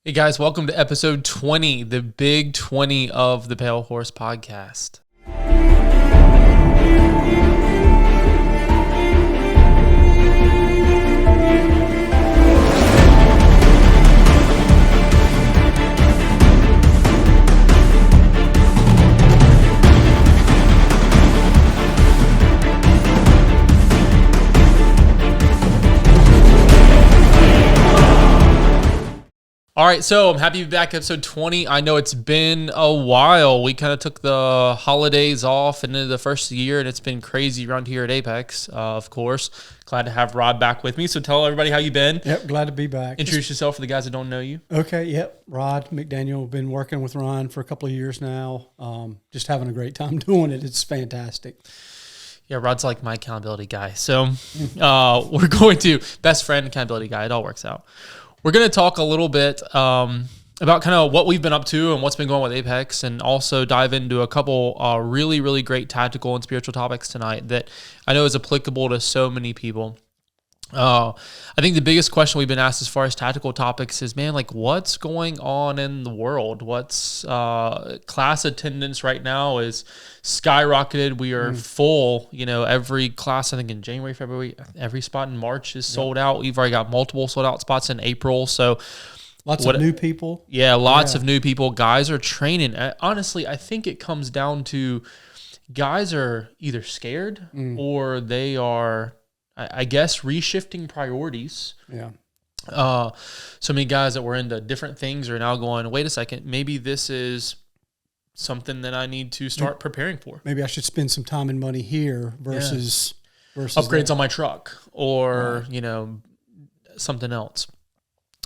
Hey guys, welcome to episode 20, the big 20 of the Pale Horse Podcast. All right, so I'm happy to be back, episode 20. I know it's been a while. We kind of took the holidays off and into the first year, and it's been crazy around here at Apex, of course. Glad to have Rod back with me. So tell everybody how you've been. Yep, glad to be back. Introduce yourself for the guys that don't know you. Okay, yep. Rod McDaniel, been working with Ron for a couple of years now. Just having a great time doing it. It's fantastic. Yeah, Rod's like my accountability guy. So we're going to, best friend, accountability guy. It all works out. We're going to talk a little bit about kind of what we've been up to and what's been going on with Apex, and also dive into a couple really, really great tactical and spiritual topics tonight that I know is applicable to so many people. I think the biggest question we've been asked as far as tactical topics is, man, like what's going on in the world? What's class attendance right now is skyrocketed. We are full, every class, I think in January, February, every spot in March is sold out. We've already got multiple sold out spots in April. So lots of new people. Yeah, lots of new people. Guys are training. Honestly, I think it comes down to guys are either scared or they are, I guess, reshifting priorities. Yeah. So many guys that were into different things are now going, wait a second, maybe this is something that I need to start preparing for. Maybe I should spend some time and money here versus upgrades on my truck or, something else.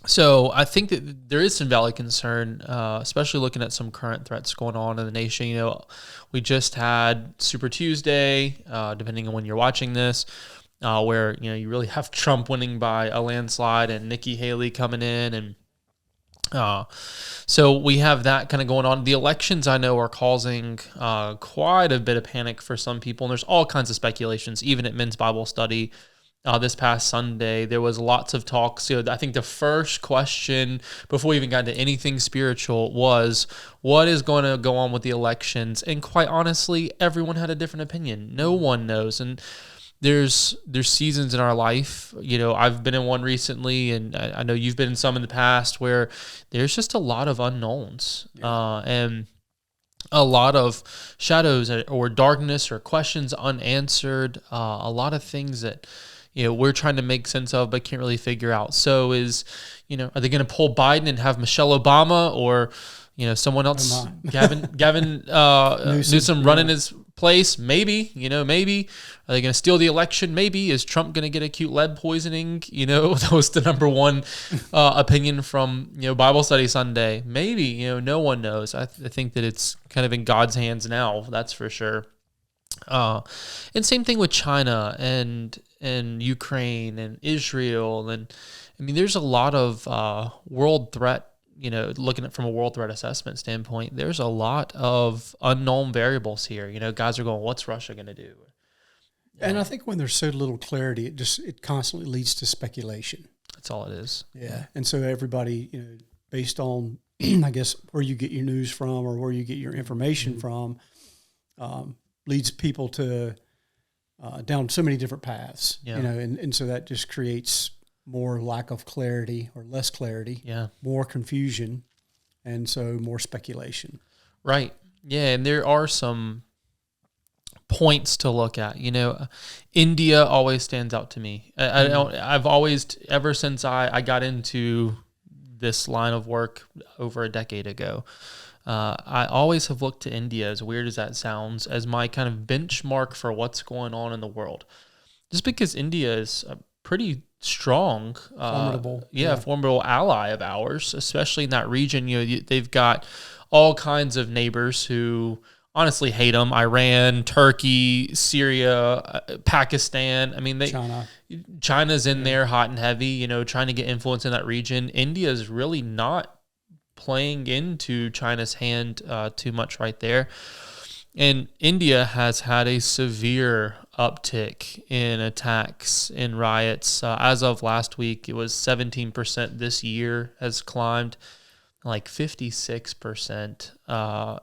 So I think that there is some valid concern, especially looking at some current threats going on in the nation. We just had Super Tuesday, depending on when you're watching this, where you really have Trump winning by a landslide and Nikki Haley coming in, and so we have that kind of going on. The elections, I know, are causing quite a bit of panic for some people, and there's all kinds of speculations. Even at Men's Bible Study this past Sunday, there was lots of talks. I think the first question before we even got into anything spiritual was, what is going to go on with the elections? And quite honestly, everyone had a different opinion. No one knows, and there's seasons in our life. I've been in one recently, and I know you've been in some in the past, where there's just a lot of unknowns and a lot of shadows or darkness or questions unanswered. A lot of things that we're trying to make sense of but can't really figure out. So are they going to pull Biden and have Michelle Obama or someone else, Gavin Newsom running his place? Maybe, maybe. Are they going to steal the election? Maybe. Is Trump going to get acute lead poisoning? That was the number one opinion from, Bible Study Sunday. Maybe, no one knows. I think that it's kind of in God's hands now. That's for sure. And same thing with China and Ukraine and Israel. And I mean, there's a lot of world threat. Looking at from a world threat assessment standpoint, there's a lot of unknown variables here. Guys are going, what's Russia going to do? And I think when there's so little clarity, it constantly leads to speculation. That's all it is. Yeah. And so everybody, based on, I guess, where you get your news from or where you get your information from, leads people to down so many different paths. Yeah. And so that just creates more lack of clarity or less clarity, more confusion, and so more speculation. Right. Yeah, and there are some points to look at. India always stands out to me. I've always, ever since I got into this line of work over a decade ago, I always have looked to India, as weird as that sounds, as my kind of benchmark for what's going on in the world. Just because India is a pretty strong, formidable ally of ours, especially in that region. They've got all kinds of neighbors who honestly hate them: Iran, Turkey, Syria, Pakistan. I mean, China's in there hot and heavy, trying to get influence in that region. India is really not playing into China's hand too much right there. And India has had a severe uptick in attacks and riots. As of last week, it was 17% this year has climbed. like 56%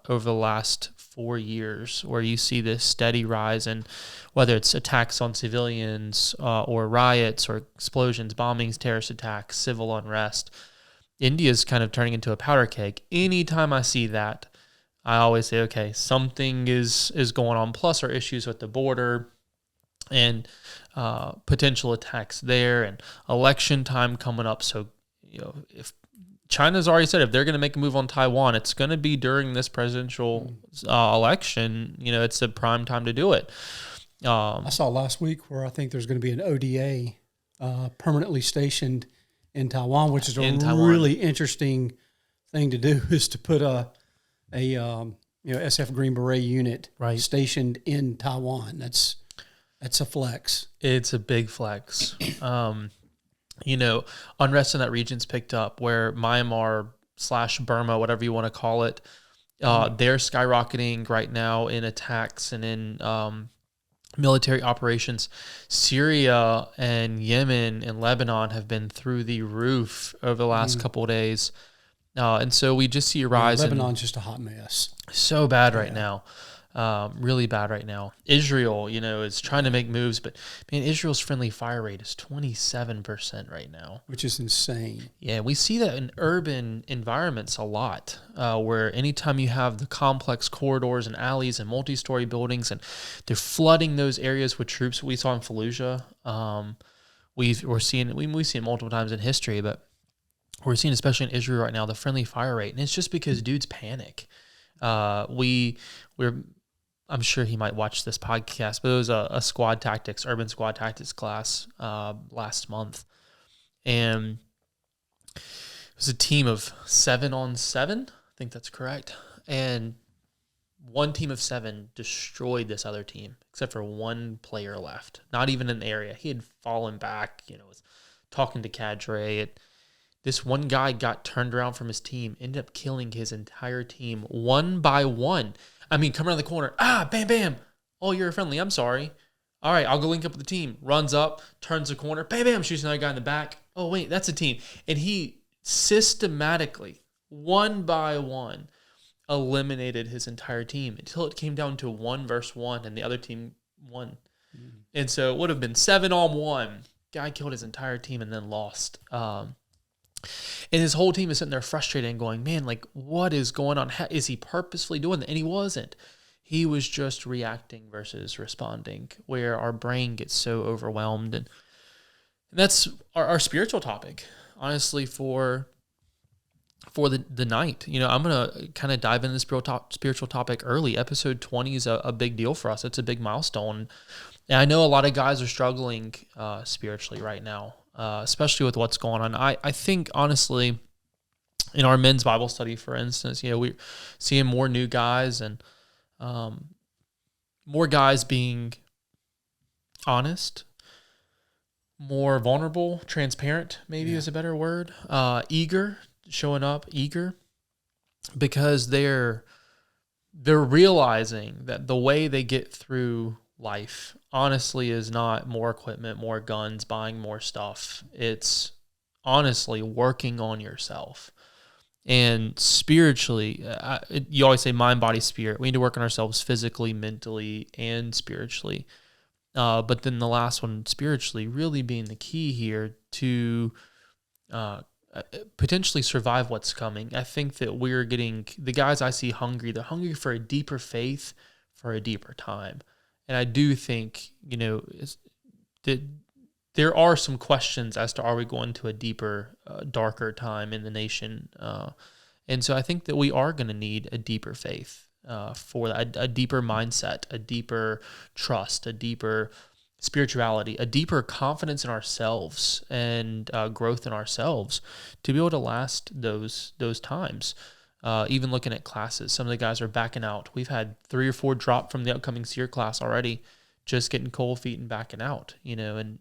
over the last 4 years, where you see this steady rise in whether it's attacks on civilians or riots or explosions, bombings, terrorist attacks, civil unrest. India's kind of turning into a powder keg. Anytime I see that, I always say, okay, something is going on. Plus our issues with the border and potential attacks there, and election time coming up. So, if China's already said if they're going to make a move on Taiwan, it's going to be during this presidential election. It's a prime time to do it. I saw last week where I think there's going to be an ODA permanently stationed in Taiwan, which is a really interesting thing to do, is to put a SF Green Beret unit stationed in Taiwan. That's a flex. It's a big flex. Unrest in that region's picked up, where Myanmar/Burma, whatever you want to call it, they're skyrocketing right now in attacks and in military operations. Syria and Yemen and Lebanon have been through the roof over the last couple of days. And so we just see a rise. Lebanon's just a hot mess. So bad right now. Really bad right now. Israel, is trying to make moves, but man, Israel's friendly fire rate is 27% right now, which is insane. Yeah, we see that in urban environments a lot, where anytime you have the complex corridors and alleys and multi-story buildings, and they're flooding those areas with troops. We saw in Fallujah. We've seen it multiple times in history, but we're seeing, especially in Israel right now, the friendly fire rate, and it's just because dudes panic. I'm sure he might watch this podcast, but it was a urban squad tactics class last month. And it was a team of 7-on-7. I think that's correct. And one team of 7 destroyed this other team, except for one player left. Not even in the area. He had fallen back, was talking to cadre. This one guy got turned around from his team, ended up killing his entire team one by one. Come around the corner. Bam, bam. Oh, you're a friendly. I'm sorry. All right, I'll go link up with the team. Runs up, turns the corner. Bam, bam. Shoots another guy in the back. Oh, wait, that's a team. And he systematically, one by one, eliminated his entire team until it came down to 1 versus 1, and the other team won. Mm-hmm. And so it would have been 7-on-1. Guy killed his entire team and then lost. And his whole team is sitting there frustrated and going, man, what is going on? Is he purposefully doing that? And he wasn't. He was just reacting versus responding, where our brain gets so overwhelmed. And that's our spiritual topic, honestly, for the night. I'm going to kind of dive into this spiritual topic early. Episode 20 is a big deal for us. It's a big milestone. And I know a lot of guys are struggling spiritually right now. Especially with what's going on. I think, honestly, in our men's Bible study, for instance, we're seeing more new guys and more guys being honest, more vulnerable, transparent, maybe is a better word, showing up eager, because they're realizing that the way they get through life, honestly, is not more equipment, more guns, buying more stuff. It's honestly working on yourself. And spiritually, you always say mind, body, spirit. We need to work on ourselves physically, mentally, and spiritually. But then the last one, spiritually, really being the key here to potentially survive what's coming. I think that we're getting, the guys I see hungry, they're hungry for a deeper faith, for a deeper time. And I do think, that there are some questions as to, are we going to a deeper, darker time in the nation? And so I think that we are going to need a deeper faith for that, a deeper mindset, a deeper trust, a deeper spirituality, a deeper confidence in ourselves and growth in ourselves to be able to last those times. Even looking at classes, some of the guys are backing out. We've had 3 or 4 drop from the upcoming SEER class already, just getting cold feet and backing out, and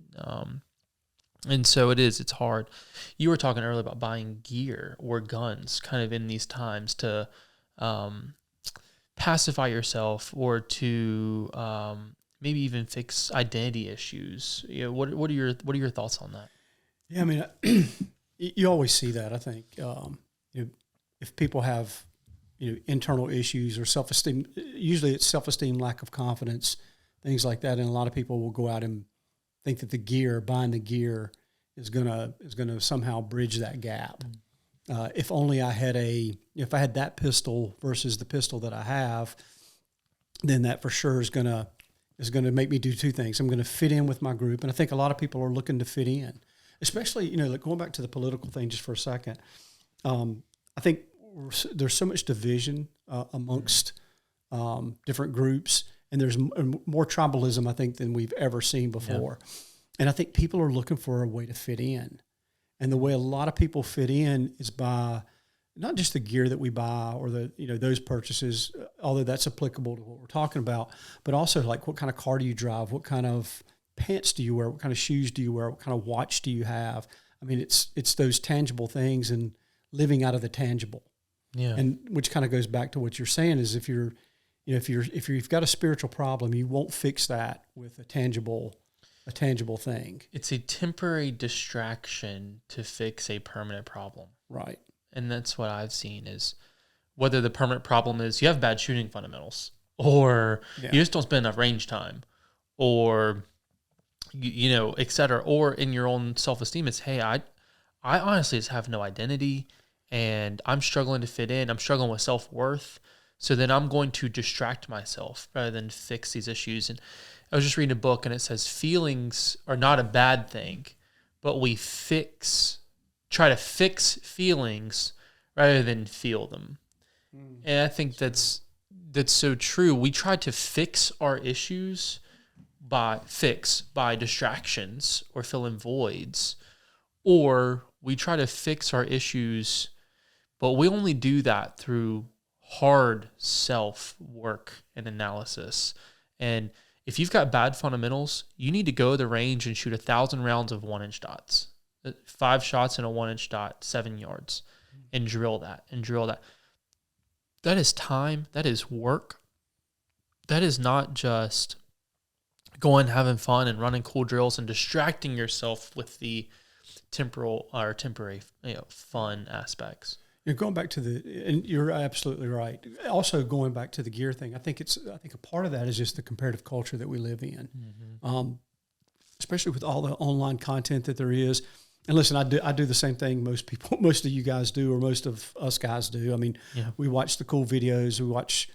so it's hard. You were talking earlier about buying gear or guns kind of in these times to pacify yourself or to maybe even fix identity issues. What are your thoughts on that? Yeah, you always see that, I think. if people have, internal issues or self-esteem, usually it's self-esteem, lack of confidence, things like that. And a lot of people will go out and think that buying the gear is gonna somehow bridge that gap. If only if I had that pistol versus the pistol that I have, then that for sure is gonna make me do two things. I'm gonna fit in with my group, and I think a lot of people are looking to fit in, especially like going back to the political thing just for a second. I think there's so much division amongst different groups, and there's more tribalism, I think, than we've ever seen before. Yeah. And I think people are looking for a way to fit in. And the way a lot of people fit in is by not just the gear that we buy or those purchases, although that's applicable to what we're talking about, but also like what kind of car do you drive? What kind of pants do you wear? What kind of shoes do you wear? What kind of watch do you have? I mean, it's those tangible things and living out of the tangible. Yeah. And which kind of goes back to what you're saying is if you've got a spiritual problem, you won't fix that with a tangible thing. It's a temporary distraction to fix a permanent problem. Right. And that's what I've seen is whether the permanent problem is you have bad shooting fundamentals or you just don't spend enough range time or, et cetera. Or in your own self-esteem, it's, hey, I honestly just have no identity and I'm struggling to fit in. I'm struggling with self-worth. So then I'm going to distract myself rather than fix these issues. And I was just reading a book and it says feelings are not a bad thing, but we try to fix feelings rather than feel them. And I think that's so true. We try to fix our issues by distractions or filling voids, or we try to fix our issues, but we only do that through hard self-work and analysis. And if you've got bad fundamentals, you need to go to the range and shoot 1,000 rounds of 1-inch dots. 5 shots in a 1-inch dot, 7 yards, and drill that. That is time. That is work. That is not just going, having fun and running cool drills and distracting yourself with the temporary fun aspects. You're going back to and you're absolutely right. Also going back to the gear thing, I think a part of that is just the comparative culture that we live in, especially with all the online content that there is. And listen, I do the same thing most of you guys do, or most of us guys do. I mean, we watch the cool videos, we watch,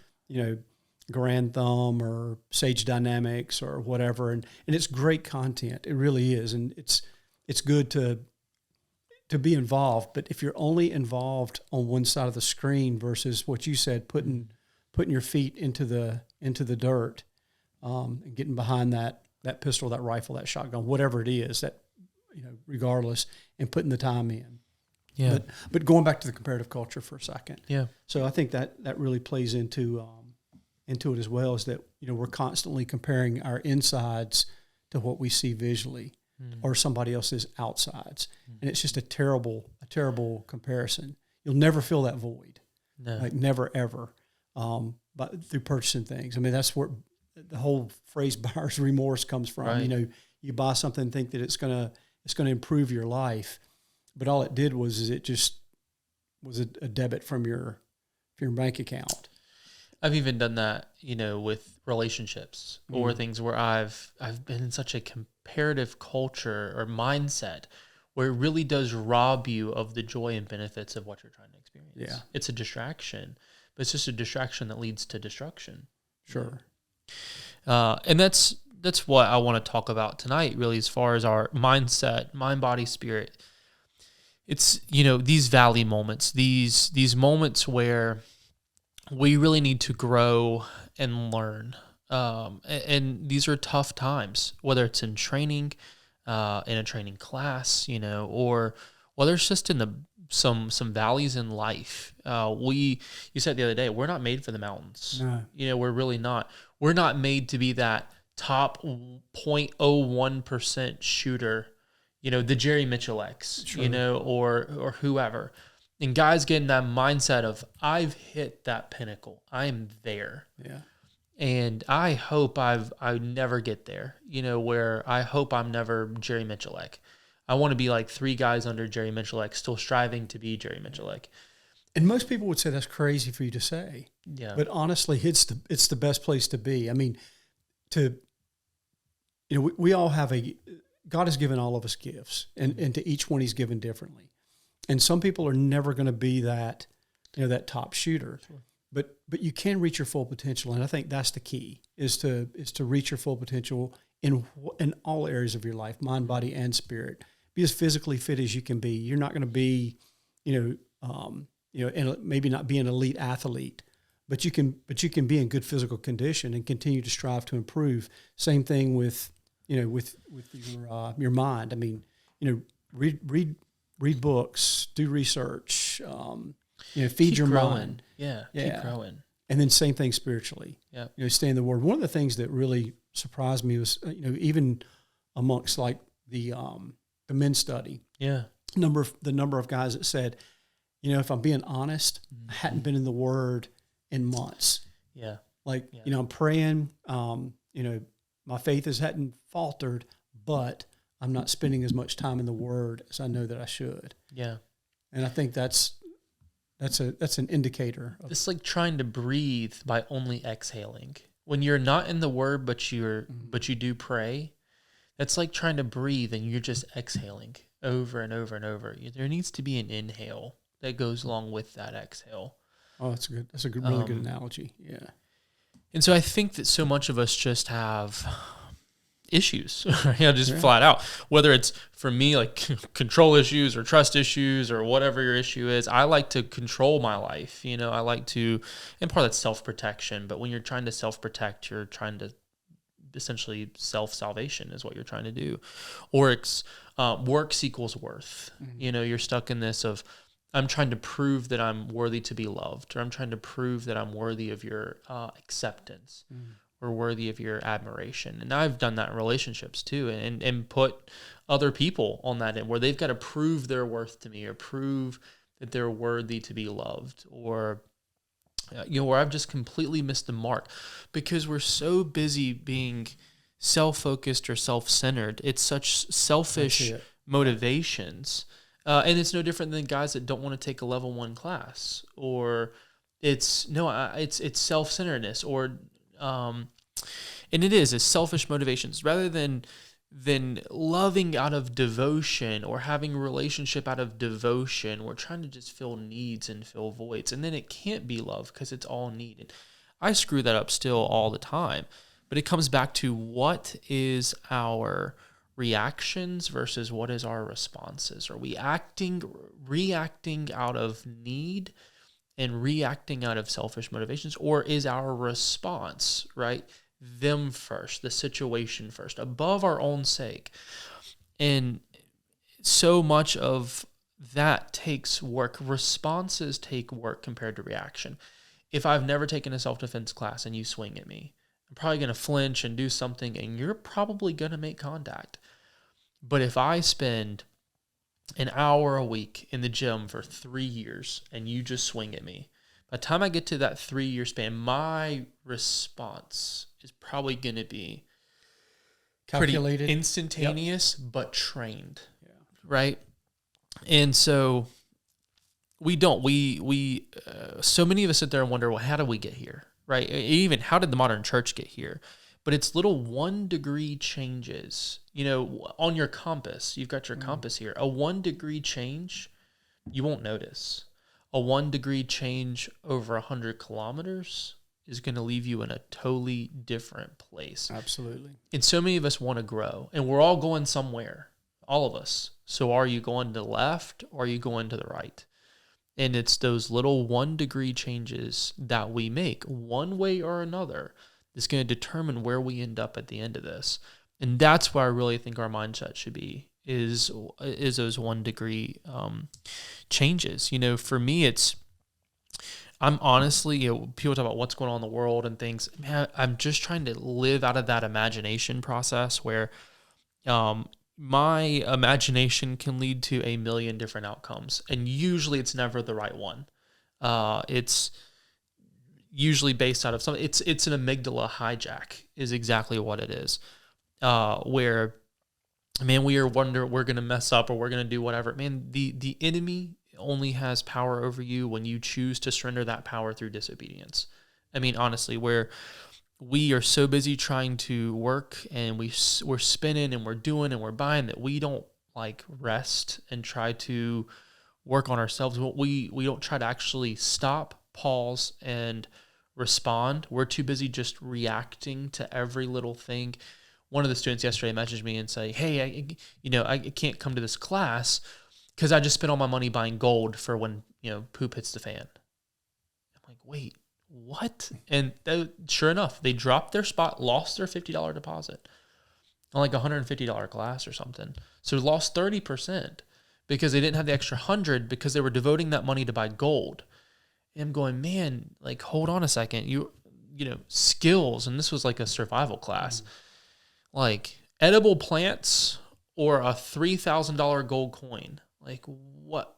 Grand Thumb or Sage Dynamics or whatever, and it's great content. It really is, and it's good to be involved. But if you're only involved on one side of the screen versus what you said, putting your feet into the dirt, and getting behind that pistol, that rifle, that shotgun, whatever it is, that regardless, and putting the time in. Yeah. But going back to the comparative culture for a second. Yeah. So I think that really plays into it as well, is that we're constantly comparing our insides to what we see visually, or somebody else's outsides, and it's just a terrible comparison. You'll never fill that void, like never ever, but through purchasing things. I mean, that's where the whole phrase "buyer's remorse" comes from. Right. You buy something and think that it's gonna improve your life, but all it did was it just was a debit from your bank account. I've even done that, with relationships or things where I've been in such a comparative culture or mindset where it really does rob you of the joy and benefits of what you're trying to experience. Yeah. It's a distraction, but it's just a distraction that leads to destruction. Sure. And that's what I want to talk about tonight, really, as far as our mindset, mind, body, spirit. It's, these valley moments, these moments where we really need to grow and learn. And these are tough times, whether it's in training, in a training class, or whether it's just in some valleys in life. You said the other day, we're not made for the mountains. No. We're really not. We're not made to be that top 0.01% shooter, the Jerry Mitchell X, or whoever. And guys get in that mindset of, I've hit that pinnacle. I'm there. Yeah. And I hope I never get there, where I hope I'm never Jerry Mitchell-like. I want to be like 3 guys under Jerry Mitchell-like, still striving to be Jerry Mitchell-like. And most people would say that's crazy for you to say. Yeah. But honestly, it's the best place to be. I mean, we all have God has given all of us gifts, and to each one He's given differently. And some people are never going to be that, that top shooter. Sure. But you can reach your full potential, and I think that's the key is to reach your full potential in all areas of your life, mind, body, and spirit. Be as physically fit as you can be. You're not going to be, maybe not be an elite athlete, but you can be in good physical condition and continue to strive to improve. Same thing with your mind. I mean, read books, do research, feed keep your growing. mind. Keep growing. And then same thing spiritually. Yeah. Stay in the Word. One of the things that really surprised me was, even amongst like the men's study. Yeah. The number of guys that said, if I'm being honest, I hadn't been in the Word in months. Yeah. I'm praying, my faith hadn't faltered, but I'm not spending as much time in the Word as I know that I should. Yeah. And I think that's an indicator. It's like trying to breathe by only exhaling. When you're not in the Word, but you do pray, that's like trying to breathe and you're just exhaling over and over and over. There needs to be an inhale that goes along with that exhale. Oh, that's good. That's a good, really good analogy. Yeah. And so I think that so much of us just have issues, flat out. Whether it's for me, like control issues or trust issues or whatever your issue is, I like to control my life. I like to, and part of that's self-protection. But when you're trying to self-protect, you're trying to essentially self-salvation is what you're trying to do. Or it's works equals worth. Mm-hmm. You're stuck in this of, I'm trying to prove that I'm worthy to be loved, or I'm trying to prove that I'm worthy of your acceptance. Mm. Or worthy of your admiration. And I've done that in relationships too, and put other people on that end where they've got to prove their worth to me or prove that they're worthy to be loved, or where I've just completely missed the mark because we're so busy being self-focused or self-centered. It's such selfish motivations. And it's no different than guys that don't want to take a level 1 class, or it's self-centeredness, or and it's selfish motivations rather than loving out of devotion or having a relationship out of devotion. We're trying to just fill needs and fill voids, and then it can't be love because it's all needed. I screw that up still all the time, but it comes back to what is our reactions versus what is our responses. Are we reacting out of need and reacting out of selfish motivations, or is our response, right, them first, the situation first, above our own sake? And so much of that takes work. Responses take work compared to reaction. If I've never taken a self-defense class and you swing at me, I'm probably going to flinch and do something, and you're probably going to make contact. But if I spend an hour a week in the gym for 3 years and you just swing at me, by the time I get to that 3-year span, my response is probably going to be calculated, pretty instantaneous, but trained, right? And so so many of us sit there and wonder, well, how did we get here, right? Even how did the modern church get here? But it's little 1-degree changes. On your compass, you've got your compass here. A 1-degree change, you won't notice. A 1-degree change over 100 kilometers is going to leave you in a totally different place. Absolutely. And so many of us want to grow, and we're all going somewhere, all of us. So are you going to the left or are you going to the right? And it's those little 1-degree changes that we make one way or another is going to determine where we end up at the end of this. And that's where I really think our mindset should be, is those 1-degree changes. For me, I'm honestly, people talk about what's going on in the world and things. Man, I'm just trying to live out of that imagination process where my imagination can lead to a million different outcomes. And usually it's never the right one. It's usually based out of something. It's an amygdala hijack is exactly what it is. Where, man, we're going to mess up or we're going to do whatever. Man, the enemy only has power over you when you choose to surrender that power through disobedience. I mean, honestly, where we are so busy trying to work and we're spinning and we're doing and we're buying that we don't like rest and try to work on ourselves. We don't try to actually stop, pause, and respond. We're too busy just reacting to every little thing. One of the students yesterday messaged me and say, hey, I can't come to this class because I just spent all my money buying gold for when, poop hits the fan. I'm like, wait, what? And sure enough, they dropped their spot, lost their $50 deposit on like a $150 class or something. So lost 30% because they didn't have the extra 100 because they were devoting that money to buy gold. And I'm going, man, like, hold on a second. Skills, and this was like a survival class. Like edible plants or a $3,000 gold coin. Like what?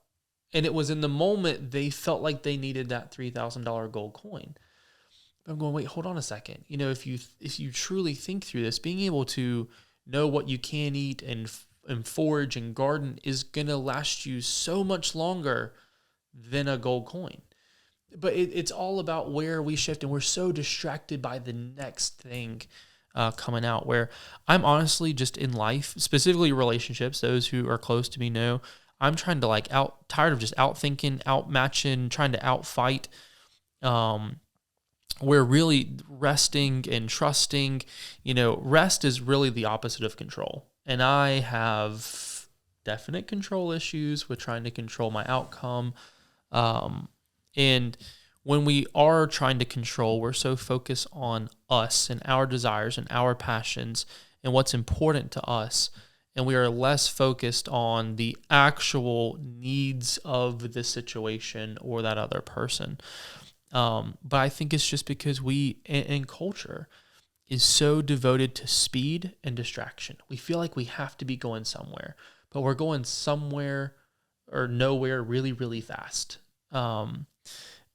And it was in the moment they felt like they needed that $3,000 gold coin. I'm going, wait, hold on a second. If you truly think through this, being able to know what you can eat and forage and garden is going to last you so much longer than a gold coin. But it's all about where we shift, and we're so distracted by the next thing coming out, where I'm honestly just in life, specifically relationships, those who are close to me know, I'm trying to tired of just outthinking, outmatching, trying to outfight. We're really resting and trusting. Rest is really the opposite of control. And I have definite control issues with trying to control my outcome. And when we are trying to control, we're so focused on us and our desires and our passions and what's important to us. And we are less focused on the actual needs of the situation or that other person. But I think it's just because we, in culture, is so devoted to speed and distraction. We feel like we have to be going somewhere, but we're going somewhere or nowhere really, really fast. And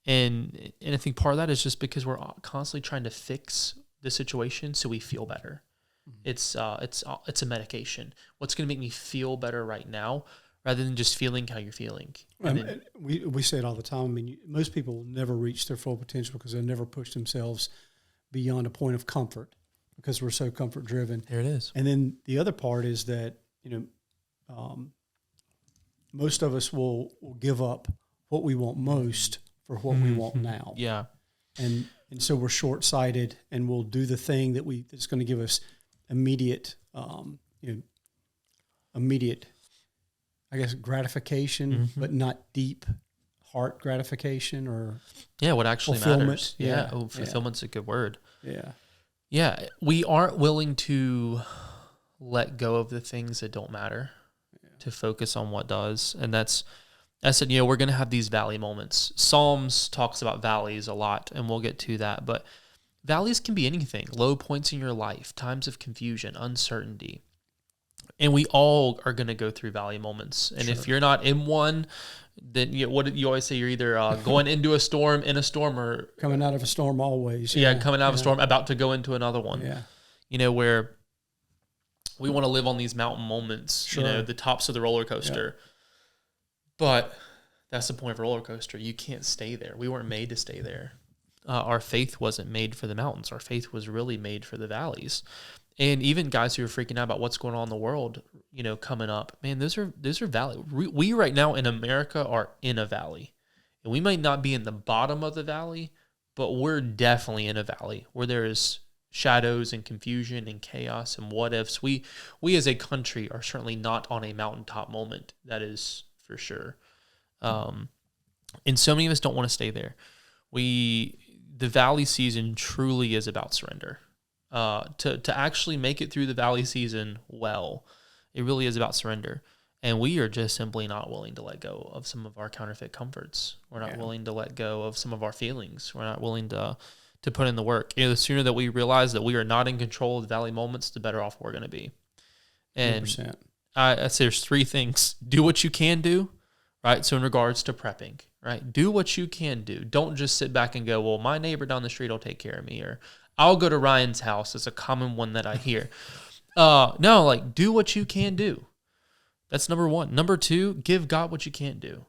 I think part of that is just because we're constantly trying to fix the situation so we feel better. Mm-hmm. It's a medication. What's going to make me feel better right now, rather than just feeling how you're feeling. We say it all the time. I mean, most people will never reach their full potential because they'll never push themselves beyond a point of comfort because we're so comfort driven. There it is. And then the other part is that most of us will give up what we want most for what we want now. Yeah. And so we're short-sighted, and we'll do the thing that's going to give us immediate, I guess, gratification, but not deep heart gratification or what actually matters. Yeah. Fulfillment's a good word. Yeah. Yeah. We aren't willing to let go of the things that don't matter to focus on what does. And I said, we're going to have these valley moments. Psalms talks about valleys a lot, and we'll get to that. But valleys can be anything. Low points in your life, times of confusion, uncertainty. And we all are going to go through valley moments. And if you're not in one, then what did you always say? You're either going into a storm, in a storm, or coming out of a storm always. Coming out of a storm, about to go into another one. Yeah. Where we want to live on these mountain moments, the tops of the roller coaster. Yeah. But that's the point of a roller coaster. You can't stay there. We weren't made to stay there. Our faith wasn't made for the mountains. Our faith was really made for the valleys. And even guys who are freaking out about what's going on in the world, coming up, man, those are valley. We right now in America are in a valley. And we might not be in the bottom of the valley, but we're definitely in a valley where there is shadows and confusion and chaos and what ifs. We as a country are certainly not on a mountaintop moment. That is for sure. And so many of us don't want to stay there. The valley season truly is about surrender. To actually make it through the valley season well, it really is about surrender. And we are just simply not willing to let go of some of our counterfeit comforts. We're not willing to let go of some of our feelings. We're not willing to put in the work. The sooner that we realize that we are not in control of the valley moments, the better off we're going to be. And 100%. I say there's three things. Do what you can do, right? So in regards to prepping, right? Do what you can do. Don't just sit back and go, well, my neighbor down the street will take care of me, or I'll go to Ryan's house. It's a common one that I hear. No, do what you can do. That's number one. Number two, give God what you can't do.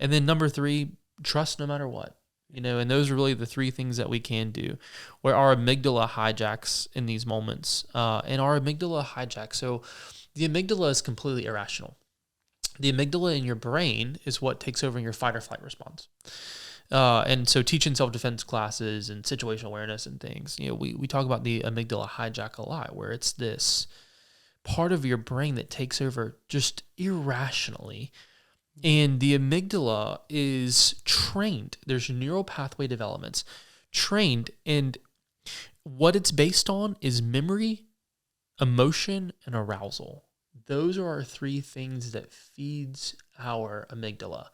And then number 3, trust no matter what. And those are really the 3 things that we can do, where our amygdala hijacks in these moments. And our amygdala hijacks. So the amygdala is completely irrational. The amygdala in your brain is what takes over in your fight or flight response. And so teaching self-defense classes and situational awareness and things, we talk about the amygdala hijack a lot, where it's this part of your brain that takes over just irrationally. And the amygdala is trained. There's neural pathway developments trained. And what it's based on is memory, emotion, and arousal. Those are our 3 things that feeds our amygdala.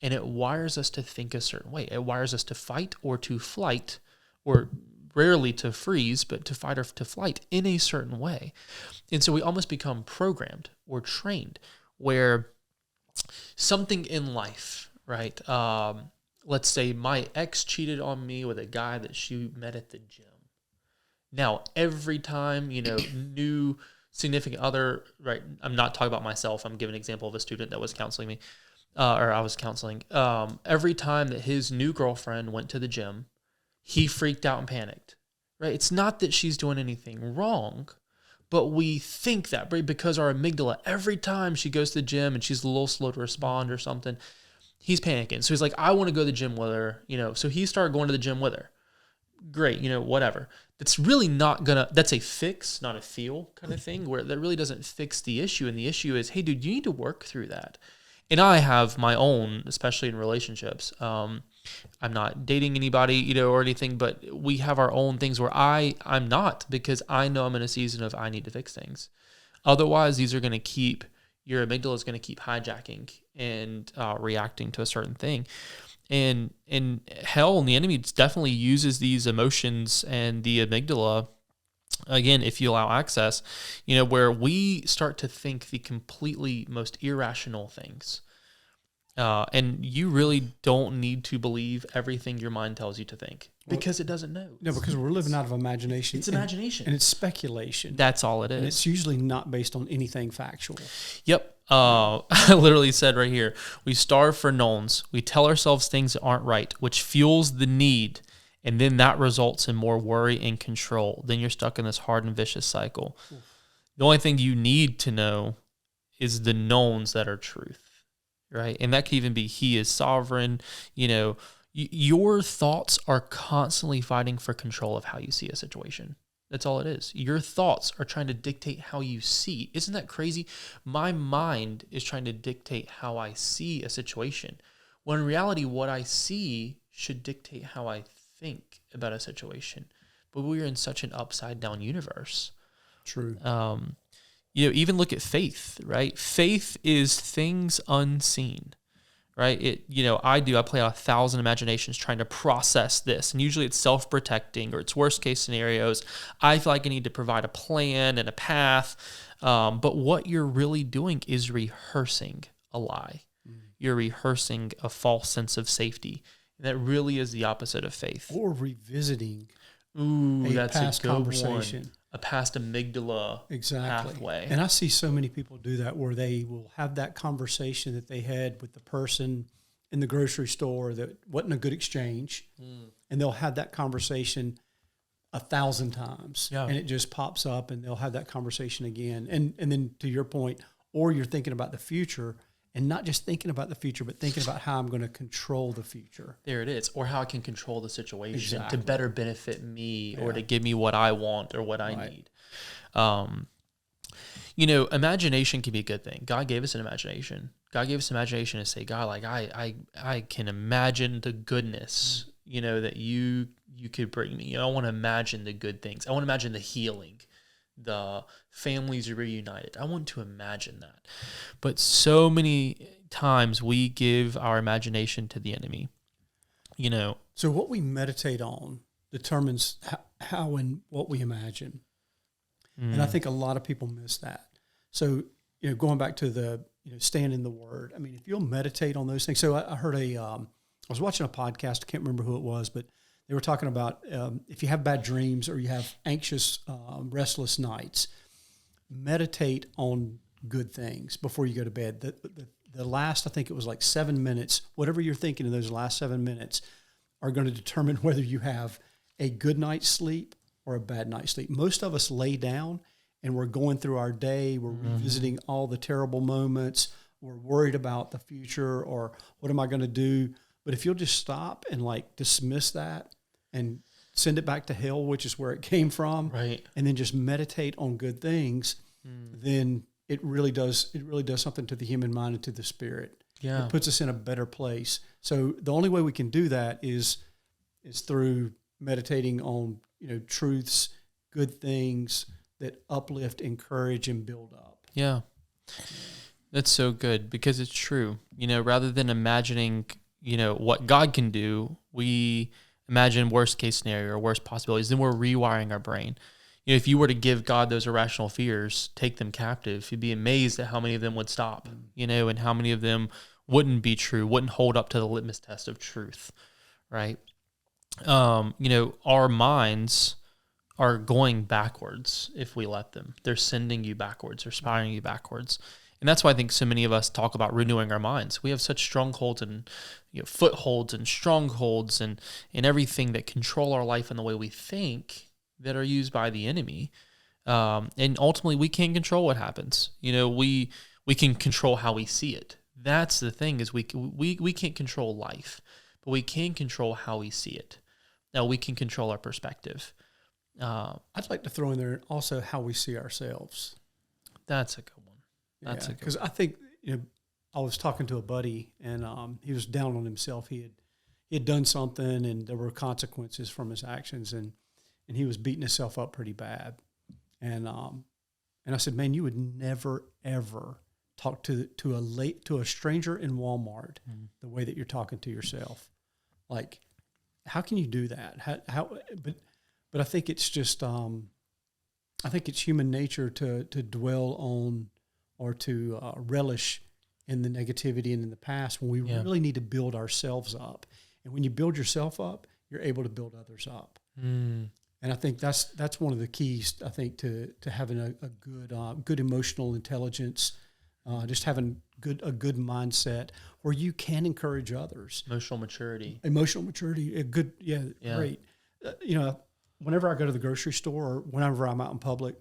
And it wires us to think a certain way. It wires us to fight or to flight, or rarely to freeze, but to fight or to flight in a certain way. And so we almost become programmed or trained, where something in life, right? Let's say my ex cheated on me with a guy that she met at the gym. Now, every time, new significant other, right? I'm not talking about myself. I'm giving an example of a student that was counseling me, or I was counseling. Every time that his new girlfriend went to the gym, he freaked out and panicked, right? It's not that she's doing anything wrong, but we think that, right? Because our amygdala, every time she goes to the gym and she's a little slow to respond or something, he's panicking. So he's like, I want to go to the gym with her, So he started going to the gym with her. Great, whatever. That's really not that's a fix, not a feel kind of thing, where that really doesn't fix the issue. And the issue is, hey, dude, you need to work through that. And I have my own, especially in relationships. I'm not dating anybody, or anything, but we have our own things where I'm not, because I know I'm in a season of I need to fix things. Otherwise, these are going to keep, your amygdala is going to keep hijacking and reacting to a certain thing. And hell, and the enemy definitely uses these emotions and the amygdala, again, if you allow access, where we start to think the completely most irrational things. And you really don't need to believe everything your mind tells you to think, because it doesn't know. No, because we're living out of imagination. It's imagination. And it's speculation. That's all it is. And it's usually not based on anything factual. Yep. I literally said right here, we starve for knowns. We tell ourselves things that aren't right, which fuels the need. And then that results in more worry and control. Then you're stuck in this hard and vicious cycle. Oof. The only thing you need to know is the knowns that are truth, right? And that could even be he is sovereign. Your thoughts are constantly fighting for control of how you see a situation. That's all it is. Your thoughts are trying to dictate how you see. Isn't that crazy? My mind is trying to dictate how I see a situation, when in reality, what I see should dictate how I think about a situation. But we're in such an upside down universe. True. Even look at faith, right? Faith is things unseen, right? I play 1,000 imaginations trying to process this. And usually it's self-protecting, or it's worst case scenarios. I feel like I need to provide a plan and a path. But what you're really doing is rehearsing a lie. You're rehearsing a false sense of safety. And that really is the opposite of faith. Or revisiting that's past a good conversation. One. A past amygdala pathway. And I see so many people do that, where they will have that conversation that they had with the person in the grocery store that wasn't a good exchange. And they'll have that conversation 1,000 times. Yeah. And it just pops up, and they'll have that conversation again. And then to your point, or you're thinking about the future, and not just thinking about the future, but thinking about how I'm going to control the future. There it is. Or how I can control the situation to better benefit me, or to give me what I want or what I need. Imagination can be a good thing. God gave us an imagination. God gave us imagination to say, God, like I can imagine the goodness, that you could bring me. I want to imagine the good things. I want to imagine the healing, the families reunited. I want to imagine that. But so many times we give our imagination to the enemy. So what we meditate on determines how and what we imagine. And I think a lot of people miss that. So, going back to the, stand in the Word. I mean, if you'll meditate on those things. So I heard I was watching a podcast. I can't remember who it was, but they were talking about if you have bad dreams or you have anxious, restless nights, meditate on good things before you go to bed. the last, I think it was like 7 minutes, whatever you're thinking in those last 7 minutes are going to determine whether you have a good night's sleep or a bad night's sleep. Most of us lay down and we're going through our day. We're revisiting all the terrible moments. We're worried about the future or what am I going to do? But if you'll just stop and like dismiss that and send it back to hell, which is where it came from, right, and then just meditate on good things, then it really does something to the human mind and to the spirit. Yeah. It puts us in a better place. So the only way we can do that is through meditating on, truths, good things that uplift, encourage, and build up. Yeah. That's so good because it's true. Rather than imagining, what God can do, we imagine worst case scenario or worst possibilities. Then we're rewiring our brain. If you were to give God those irrational fears, take them captive, you'd be amazed at how many of them would stop, and how many of them wouldn't be true, wouldn't hold up to the litmus test of truth, right? Our minds are going backwards if we let them. They're sending you backwards or spiraling you backwards. And that's why I think so many of us talk about renewing our minds. We have such strongholds and footholds and strongholds and everything that control our life and the way we think that are used by the enemy. And ultimately, we can't control what happens. We can control how we see it. That's the thing is we can't control life, but we can control how we see it. Now, we can control our perspective. I'd like to throw in there also how we see ourselves. That's a good one. That's because I think I was talking to a buddy and he was down on himself. He had done something and there were consequences from his actions and he was beating himself up pretty bad. And I said, man, you would never ever talk to a stranger in Walmart the way that you're talking to yourself. Like, how can you do that? But I think it's just I think it's human nature to dwell on or to relish in the negativity and in the past when we really need to build ourselves up. And when you build yourself up, you're able to build others up. And I think that's one of the keys, I think, to having a good emotional intelligence, just having a good mindset where you can encourage others. Emotional maturity, great. Whenever I go to the grocery store or whenever I'm out in public,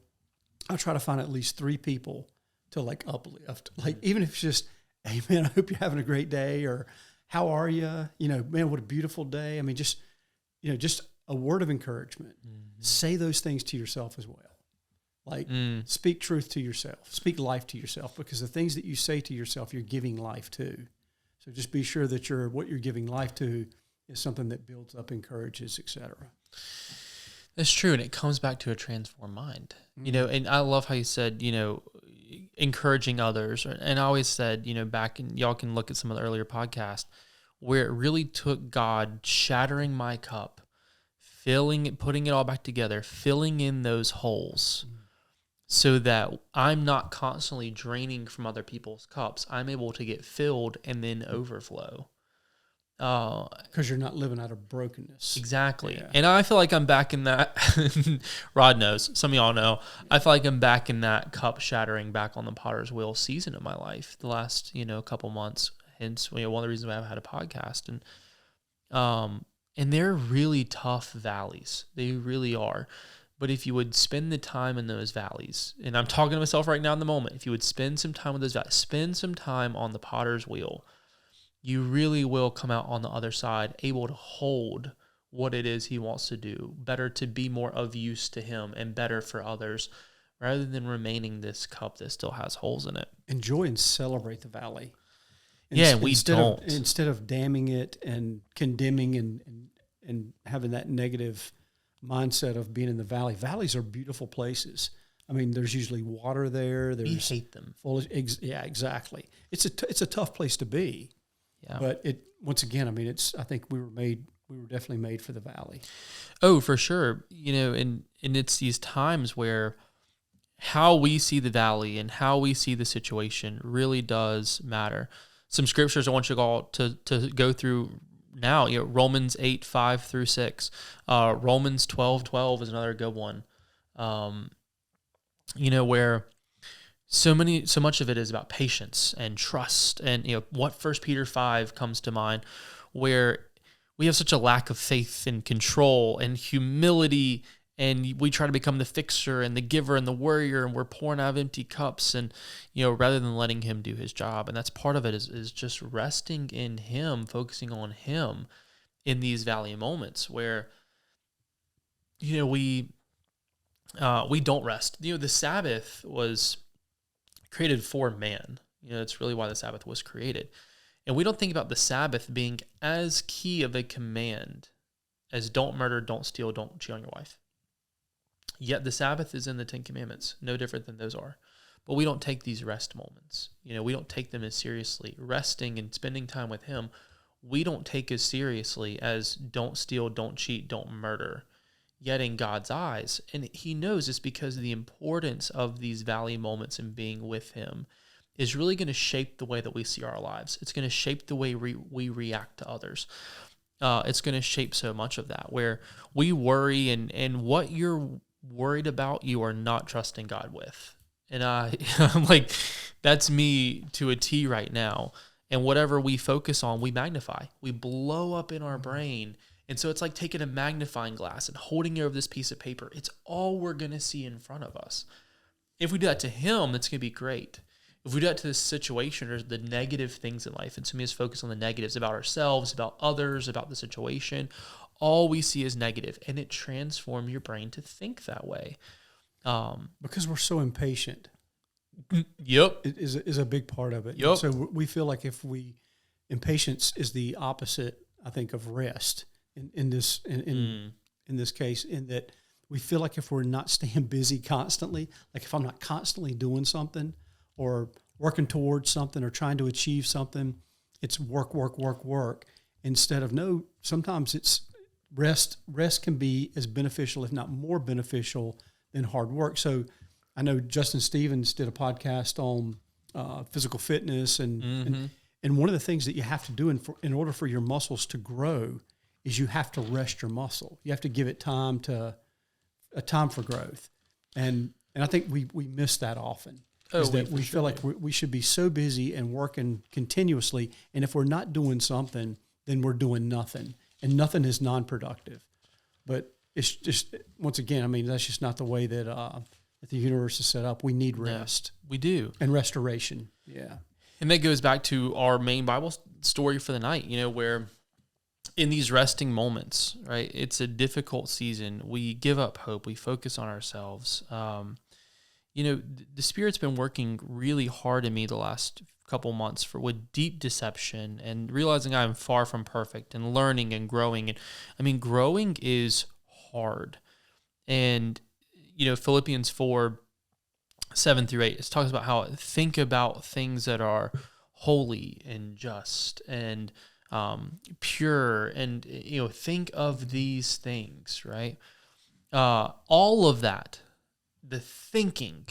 I try to find at least 3 people to like uplift. Like even if it's just, hey man, I hope you're having a great day, or how are you? Man, what a beautiful day. I mean, just a word of encouragement. Say those things to yourself as well. Like speak truth to yourself, speak life to yourself, because the things that you say to yourself, you're giving life to. So just be sure that what you're giving life to is something that builds up, encourages, etc. That's true. And it comes back to a transformed mind, and I love how you said, encouraging others. And I always said, back in, y'all can look at some of the earlier podcasts where it really took God shattering my cup, putting it all back together, filling in those holes so that I'm not constantly draining from other people's cups. I'm able to get filled and then overflow. Because you're not living out of brokenness. Exactly. Yeah. And I feel like I'm back in that. Rod knows. Some of y'all know. I feel like I'm back in that cup shattering back on the potter's wheel season of my life the last, couple months. Hence, one of the reasons why I've had a podcast. And they're really tough valleys. They really are. But if you would spend the time in those valleys, and I'm talking to myself right now in the moment, if you would spend some time with those valleys, spend some time on the potter's wheel, you really will come out on the other side able to hold what it is he wants to do, better to be more of use to him and better for others, rather than remaining this cup that still has holes in it. Enjoy and celebrate the valley. Instead of damning it and condemning and having that negative mindset of being in the valley. Valleys are beautiful places. I mean, there's usually water there. We hate them. Exactly. It's a tough place to be. Yeah. But once again, I mean, I think we were definitely made for the valley. Oh, for sure. And it's these times where how we see the valley and how we see the situation really does matter. Some scriptures I want you all to go through now. Romans 8:5-6. Romans 12:12 is another good one. Where so much of it is about patience and trust. And, what 1 Peter 5 comes to mind, where we have such a lack of faith and control and humility, and we try to become the fixer and the giver and the worrier, and we're pouring out of empty cups, and, rather than letting him do his job. And that's part of it is just resting in him, focusing on him in these valley moments where, we don't rest. The Sabbath was created for man. It's really why the Sabbath was created. And we don't think about the Sabbath being as key of a command as don't murder, don't steal, don't cheat on your wife. Yet the Sabbath is in the 10 Commandments, no different than those are. But we don't take these rest moments. We don't take them as seriously. Resting and spending time with him, we don't take as seriously as don't steal, don't cheat, don't murder. Yet in God's eyes, and he knows it's because of the importance of these valley moments and being with him, is really going to shape the way that we see our lives. It's going to shape the way we react to others. It's going to shape so much of that, where we worry, and what you're worried about, you are not trusting God with. And I'm like, that's me to a T right now. And whatever we focus on, we magnify. We blow up in our brain. And so it's like taking a magnifying glass and holding it over this piece of paper. It's all we're going to see in front of us. If we do that to him, it's going to be great. If we do that to this situation or the negative things in life, and so many of us focus on the negatives about ourselves, about others, about the situation, all we see is negative, and it transforms your brain to think that way. Because we're so impatient. Yep. It is a big part of it. Yep. So we feel like impatience is the opposite, I think, of rest in this case, in that we feel like if we're not staying busy constantly, like if I'm not constantly doing something or working towards something or trying to achieve something, it's work, instead of sometimes it's rest. Rest can be as beneficial, if not more beneficial, than hard work. So I know Justin Stevens did a podcast on physical fitness, and one of the things that you have to do in order for your muscles to grow is you have to rest your muscle. You have to give it time for growth, and I think we miss that often. We feel like we should be so busy and working continuously, and if we're not doing something, then we're doing nothing, and nothing is non-productive. But it's just, once again, I mean, that's just not the way that the universe is set up. We need rest. Yeah, we do. And restoration. Yeah. And that goes back to our main Bible story for the night, where in these resting moments, right, it's a difficult season. We give up hope. We focus on ourselves. The Spirit's been working really hard in me the last couple months with deep deception and realizing I'm far from perfect and learning and growing. And I mean, growing is hard. And, Philippians 4:7-8, it talks about how think about things that are holy and just and pure, and, think of these things, right? All of that, the thinking,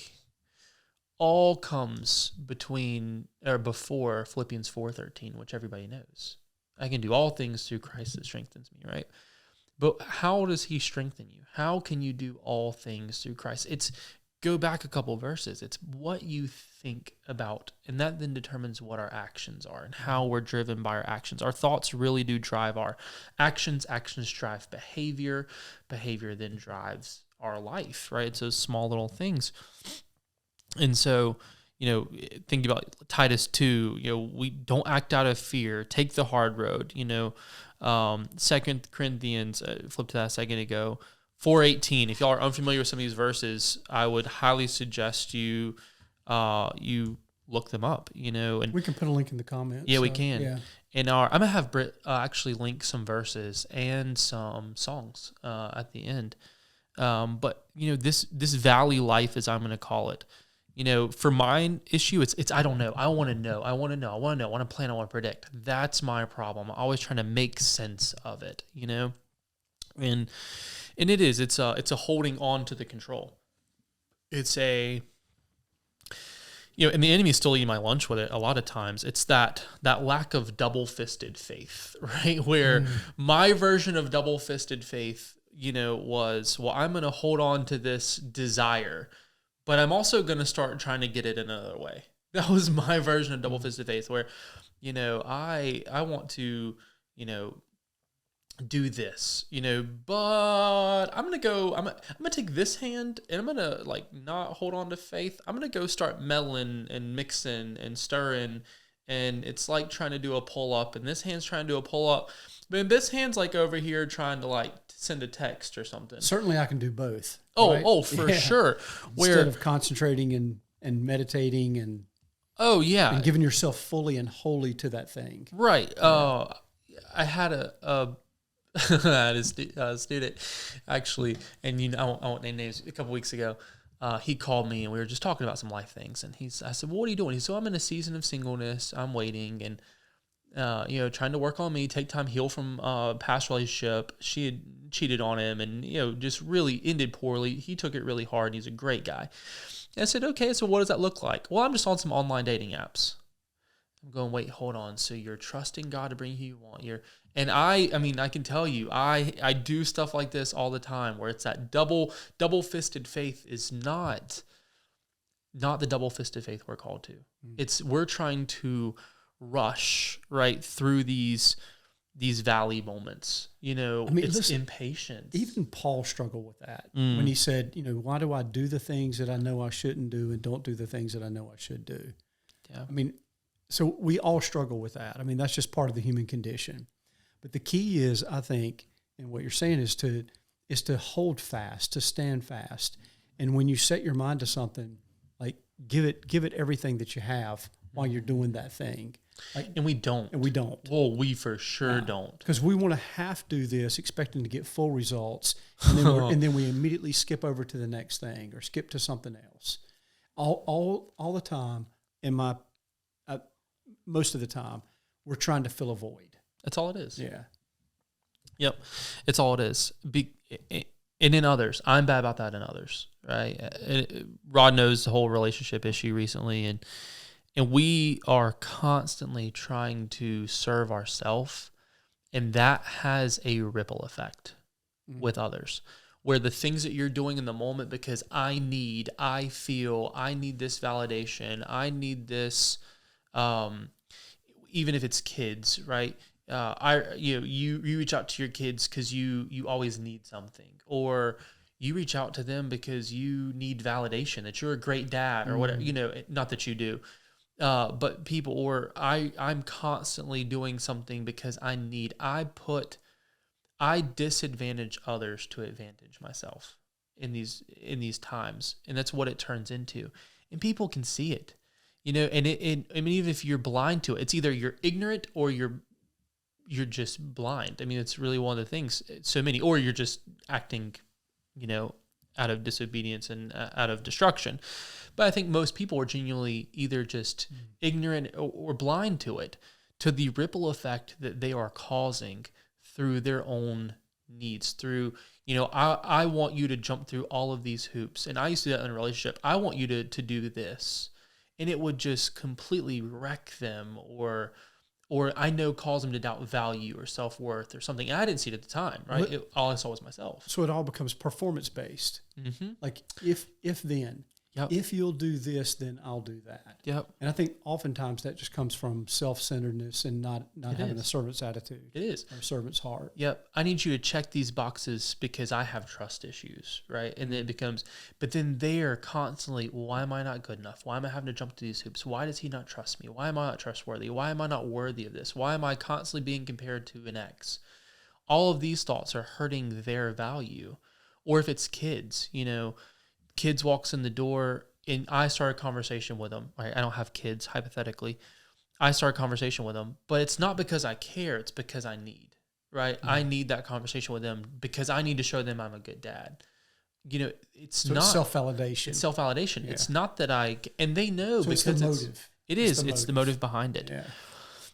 all comes before Philippians 4:13, which everybody knows. I can do all things through Christ that strengthens me, right? But how does he strengthen you? How can you do all things through Christ? Go back a couple verses. It's what you think about, and that then determines what our actions are and how we're driven by our actions. Our thoughts really do drive our actions. Actions drive behavior. Behavior then drives our life, right? It's those small little things. And so, think about Titus 2, we don't act out of fear. Take the hard road, 2 Corinthians, flip to that a second ago, 4:18. If y'all are unfamiliar with some of these verses, I would highly suggest you look them up, And we can put a link in the comments. Yeah, we can. Yeah. And I'm going to have Britt actually link some verses and some songs at the end. But, this valley life, as I'm going to call it, for my issue, it's I don't know. I want to know. I want to plan. I want to predict. That's my problem. I'm always trying to make sense of it, And it is. It's a holding on to the control. It's and the enemy is still eating my lunch with it a lot of times. It's that lack of double-fisted faith, right? Where my version of double-fisted faith, was, well, I'm going to hold on to this desire, but I'm also going to start trying to get it another way. That was my version of double fisted faith, where, you know, I want to, you know, do this, you know, but I'm gonna take this hand and I'm gonna like not hold on to faith. I'm gonna go start meddling and mixing and stirring, and it's like trying to do a pull up, and this hand's trying to do a pull up, but this hand's like over here trying to like send a text or something. Certainly, I can do both. Oh, right? for sure. Instead of concentrating and meditating and and giving yourself fully and wholly to that thing. Right. I had a I had a student actually, and you know, I won't name names. A couple weeks ago, he called me and we were just talking about some life things. And I said, well, "What are you doing?" He said, "I'm in a season of singleness. I'm waiting and you know, trying to work on me, take time, heal from past relationship. She had cheated on him, and you know, just really ended poorly. He took it really hard. And he's a great guy." And I said, "Okay, so what does that look like?" "Well, I'm just on some online dating apps." I'm going, "Wait, hold on. So you're trusting God to bring who you want. And I mean, I can tell you, I do stuff like this all the time, where it's that double-fisted faith is not the double-fisted faith we're called to. We're trying to rush right through these valley moments. You know, I mean, it's impatience. Even Paul struggled with that when he said, you know, "Why do I do the things that I know I shouldn't do and don't do the things that I know I should do?" Yeah. I mean, so we all struggle with that. I mean, that's just part of the human condition. But the key is, I think, and what you're saying is to hold fast, to stand fast. And when you set your mind to something, like give it everything that you have while you're doing that thing. Like, and we don't. Well, we for sure don't. Because we want to half do this, expecting to get full results, and then we immediately skip over to the next thing or skip to something else. All the time, most of the time, we're trying to fill a void. That's all it is. Yeah. Yep. It's all it is. And in others, I'm bad about that in others, right? Rod knows the whole relationship issue recently, and we are constantly trying to serve ourselves, and that has a ripple effect with others, where the things that you're doing in the moment, because I need this validation, I need this, even if it's kids, right? You reach out to your kids because you always need something, or you reach out to them because you need validation that you're a great dad or whatever. You know, not that you do, but people, or I'm constantly doing something because I disadvantage others to advantage myself in these times, and that's what it turns into, and people can see it. You know, and I mean, even if you're blind to it, it's either you're ignorant or you're just blind. I mean, it's really one of the things. So many, or you're just acting, you know, out of disobedience and out of destruction. But I think most people are genuinely either just ignorant or blind to it, to the ripple effect that they are causing through their own needs. Through, you know, I want you to jump through all of these hoops, and I used to do that in a relationship. I want you to do this. And it would just completely wreck them, or I know cause them to doubt value or self-worth or something. And I didn't see it at the time, right? All I saw was myself. So it all becomes performance-based. Like if then, if you'll do this, then I'll do that. Yep. And I think oftentimes that just comes from self-centeredness and not having a servant's attitude. It is. Or a servant's heart. Yep. I need you to check these boxes because I have trust issues, right? And then it becomes, but then they're constantly, why am I not good enough? Why am I having to jump through these hoops? Why does he not trust me? Why am I not trustworthy? Why am I not worthy of this? Why am I constantly being compared to an ex? All of these thoughts are hurting their value. Or if it's kids, you know, kids walks in the door and I start a conversation with them. Right? I don't have kids, hypothetically. I start a conversation with them, but it's not because I care. It's because I need, right? I need that conversation with them because I need to show them I'm a good dad. You know, it's self-validation. It's self-validation. Yeah. It's not that and they know, because it's the motive. It's the motive behind it. Yeah.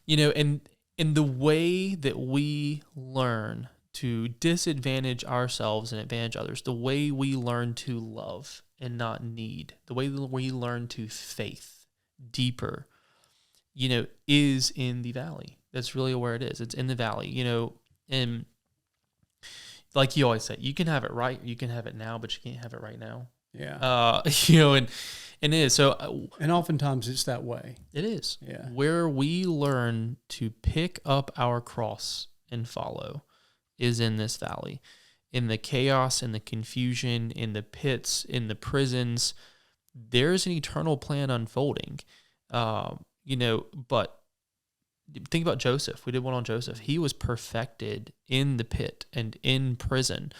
You know, and in the way that we learn to disadvantage ourselves and advantage others, the way we learn to love and not need, the way we learn to faith deeper, you know, is in the valley. That's really where it is. It's in the valley, you know, and like you always say, you can have it right, you can have it now, but you can't have it right now. Yeah. And it is. So, and oftentimes it's that way. It is. Yeah. Where we learn to pick up our cross and follow is in this valley. In the chaos, in the confusion, in the pits, in the prisons, there's an eternal plan unfolding. But think about Joseph. We did one on Joseph. He was perfected in the pit and in prison.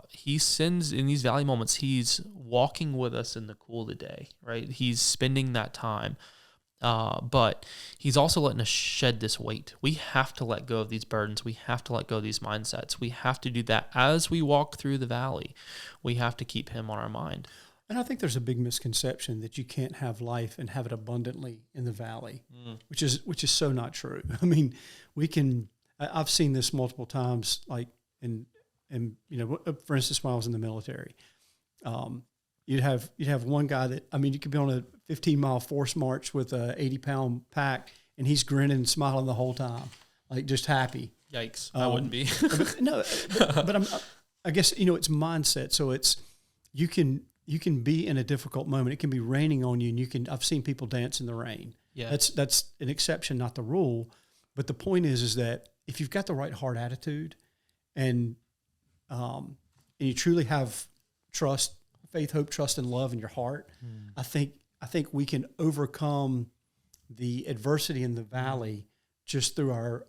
He sends in these valley moments, he's walking with us in the cool of the day, right? He's spending that time. But he's also letting us shed this weight. We have to let go of these burdens. We have to let go of these mindsets. We have to do that as we walk through the valley. We have to keep him on our mind. And I think there's a big misconception that you can't have life and have it abundantly in the valley, which is so not true. I mean, I've seen this multiple times, like for instance, when I was in the military, you'd have one guy that, you could be on a 15-mile force march with a 80-pound pack, and he's grinning and smiling the whole time, like just happy. Yikes! I wouldn't be. I guess it's mindset. So you can be in a difficult moment. It can be raining on you, and I've seen people dance in the rain. Yeah, that's an exception, not the rule. But the point is that if you've got the right heart attitude, and you truly have trust, faith, hope, trust, and love in your heart, I think we can overcome the adversity in the valley just through our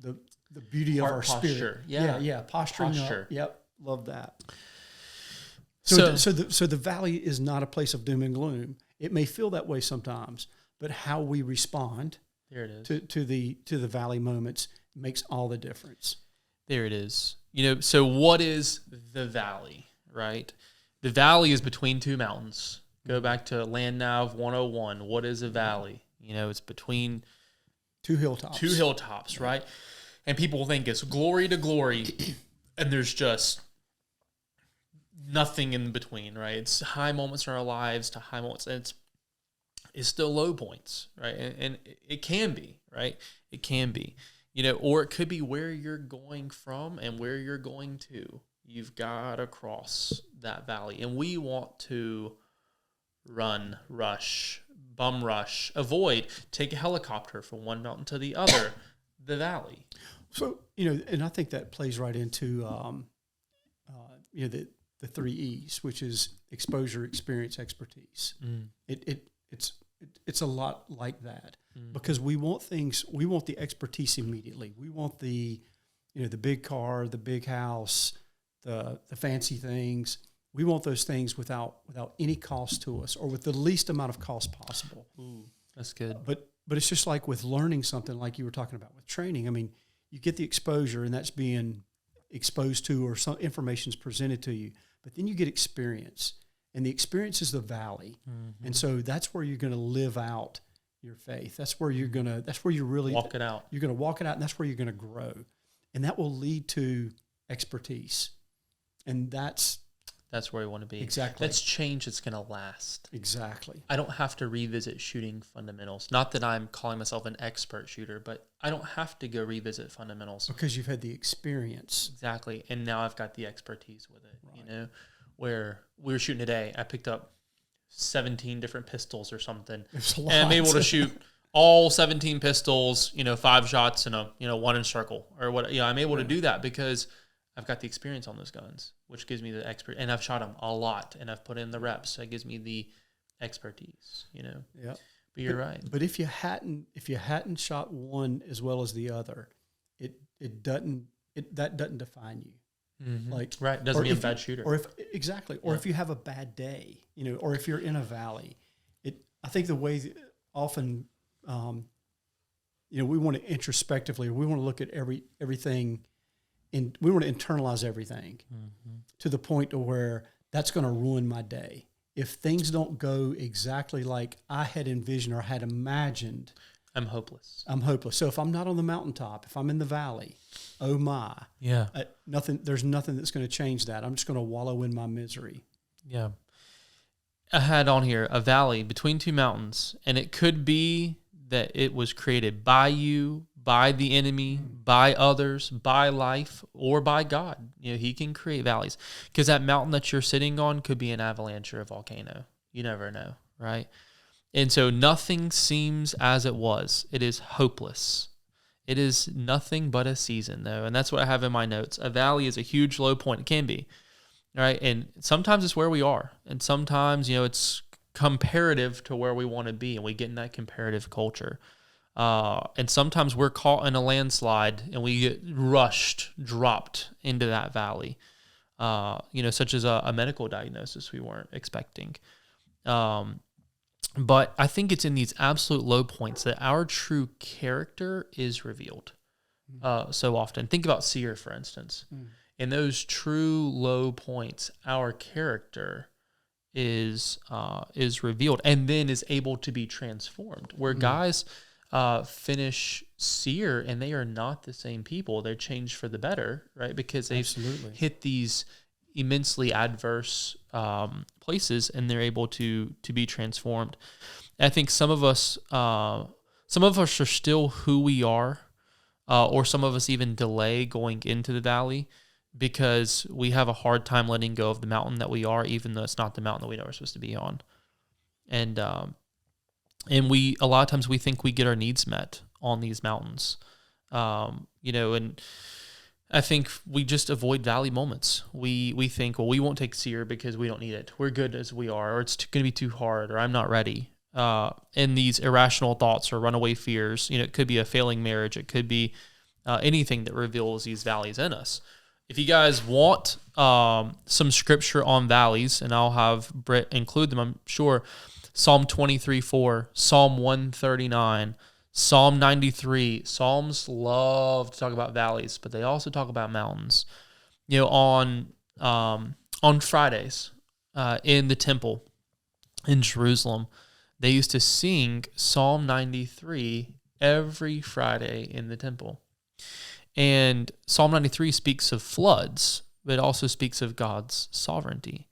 the beauty heart of our posture. spirit. Posturing posture. up. Yep, love that. So the valley is not a place of doom and gloom. It may feel that way sometimes, but how we respond there it is. to the valley moments makes all the difference. There it is. So what is the valley, right? The valley is between two mountains. Go back to Land Nav 101. What is a valley? It's between two hilltops, right? And people think it's glory to glory, and there's just nothing in between, right? It's high moments in our lives to high moments, and it's still low points, right? And it can be, right? It can be, or it could be where you're going from and where you're going to. You've got to cross that valley, and we want to run, rush, bum rush, avoid, take a helicopter from one mountain to the other, the valley. So, and I think that plays right into, the 3 E's, which is exposure, experience, expertise. It's a lot like that because we want the expertise immediately. We want the big car, the big house, the fancy things. We want those things without any cost to us or with the least amount of cost possible. Ooh, that's good. But it's just like with learning something, like you were talking about with training. You get the exposure, and that's being exposed to, or some information is presented to you. But then you get experience, and the experience is the valley. Mm-hmm. And so that's where you're going to live out your faith. That's where you're really walk it out. You're going to walk it out, and that's where you're going to grow. And that will lead to expertise. And that's where we want to be. Exactly. That's change that's going to last. Exactly. I don't have to revisit shooting fundamentals. Not that I'm calling myself an expert shooter, but I don't have to go revisit fundamentals. Because you've had the experience. Exactly. And now I've got the expertise with it. Right. Where we were shooting today, I picked up 17 different pistols or something. There's a lot. And I'm able to shoot all 17 pistols, 5 shots in a, 1-inch circle or what. I'm able to do that because I've got the experience on those guns, which gives me the expert, and I've shot them a lot, and I've put in the reps. So it gives me the expertise, Yeah. But you're right. But if you hadn't shot one as well as the other, that doesn't define you. Mm-hmm. Right. Doesn't mean a bad shooter. Or if you have a bad day, or if you're in a valley, I think the way that often, we want to introspectively, we want to look at everything. We want to internalize everything to the point to where that's going to ruin my day. If things don't go exactly like I had envisioned or had imagined, I'm hopeless. So if I'm not on the mountaintop, if I'm in the valley, oh my. Yeah. There's nothing that's going to change that. I'm just going to wallow in my misery. Yeah. I had on here a valley between two mountains, and it could be that it was created by you, by the enemy, by others, by life, or by God. He can create valleys, because that mountain that you're sitting on could be an avalanche or a volcano. You never know, right? And so nothing seems as it was. It is hopeless. It is nothing but a season, though, and that's what I have in my notes. A valley is a huge low point. It can be, right? And sometimes it's where we are, and sometimes, it's comparative to where we want to be, and we get in that comparative culture. And sometimes we're caught in a landslide and we get dropped into that valley, such as a medical diagnosis we weren't expecting. But I think it's in these absolute low points that our true character is revealed so often. Think about Seer, for instance. In those true low points, our character is revealed and then is able to be transformed. Where guys finish Seer and they are not the same people. They're changed for the better, right? Because they've hit these immensely adverse places and they're able to be transformed. And I think some of us are still who we are, or some of us even delay going into the valley because we have a hard time letting go of the mountain that we are, even though it's not the mountain that we know we're supposed to be on. And we, a lot of times we think we get our needs met on these mountains, and I think we just avoid valley moments. We think, well, we won't take Seer because we don't need it. We're good as we are, or it's going to be too hard, or I'm not ready. And these irrational thoughts or runaway fears, it could be a failing marriage. It could be anything that reveals these valleys in us. If you guys want some scripture on valleys, and I'll have Britt include them, I'm sure, Psalm 23:4, Psalm 139, Psalm 93. Psalms love to talk about valleys, but they also talk about mountains. On Fridays in the temple in Jerusalem, they used to sing Psalm 93 every Friday in the temple. And Psalm 93 speaks of floods, but it also speaks of God's sovereignty.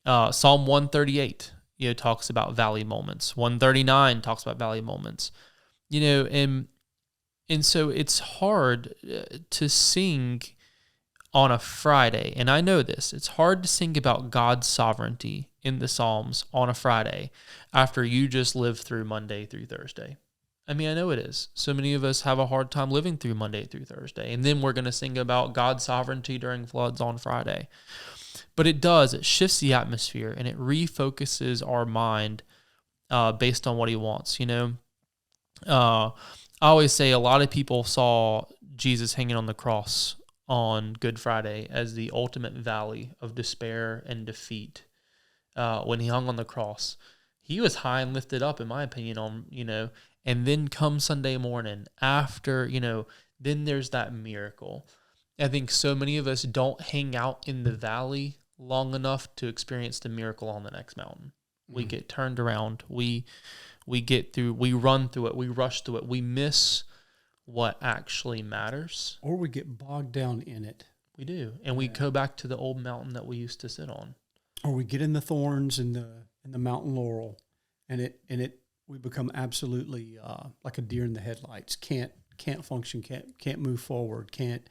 Psalm 138, talks about valley moments. 139 talks about valley moments. And so it's hard to sing on a Friday. And I know this. It's hard to sing about God's sovereignty in the Psalms on a Friday after you just lived through Monday through Thursday. I mean, I know it is. So many of us have a hard time living through Monday through Thursday. And then we're going to sing about God's sovereignty during floods on Friday. But it shifts the atmosphere and it refocuses our mind based on what he wants. I always say a lot of people saw Jesus hanging on the cross on Good Friday as the ultimate valley of despair and defeat. When he hung on the cross, he was high and lifted up, in my opinion, and then come Sunday morning after, then there's that miracle. I think so many of us don't hang out in the valley long enough to experience the miracle on the next mountain. We get turned around. We get through, we run through it, we rush through it, we miss what actually matters. Or we get bogged down in it. We do. And we go back to the old mountain that we used to sit on. Or we get in the thorns and the mountain laurel, and we become absolutely like a deer in the headlights. Can't function, can't move forward, can't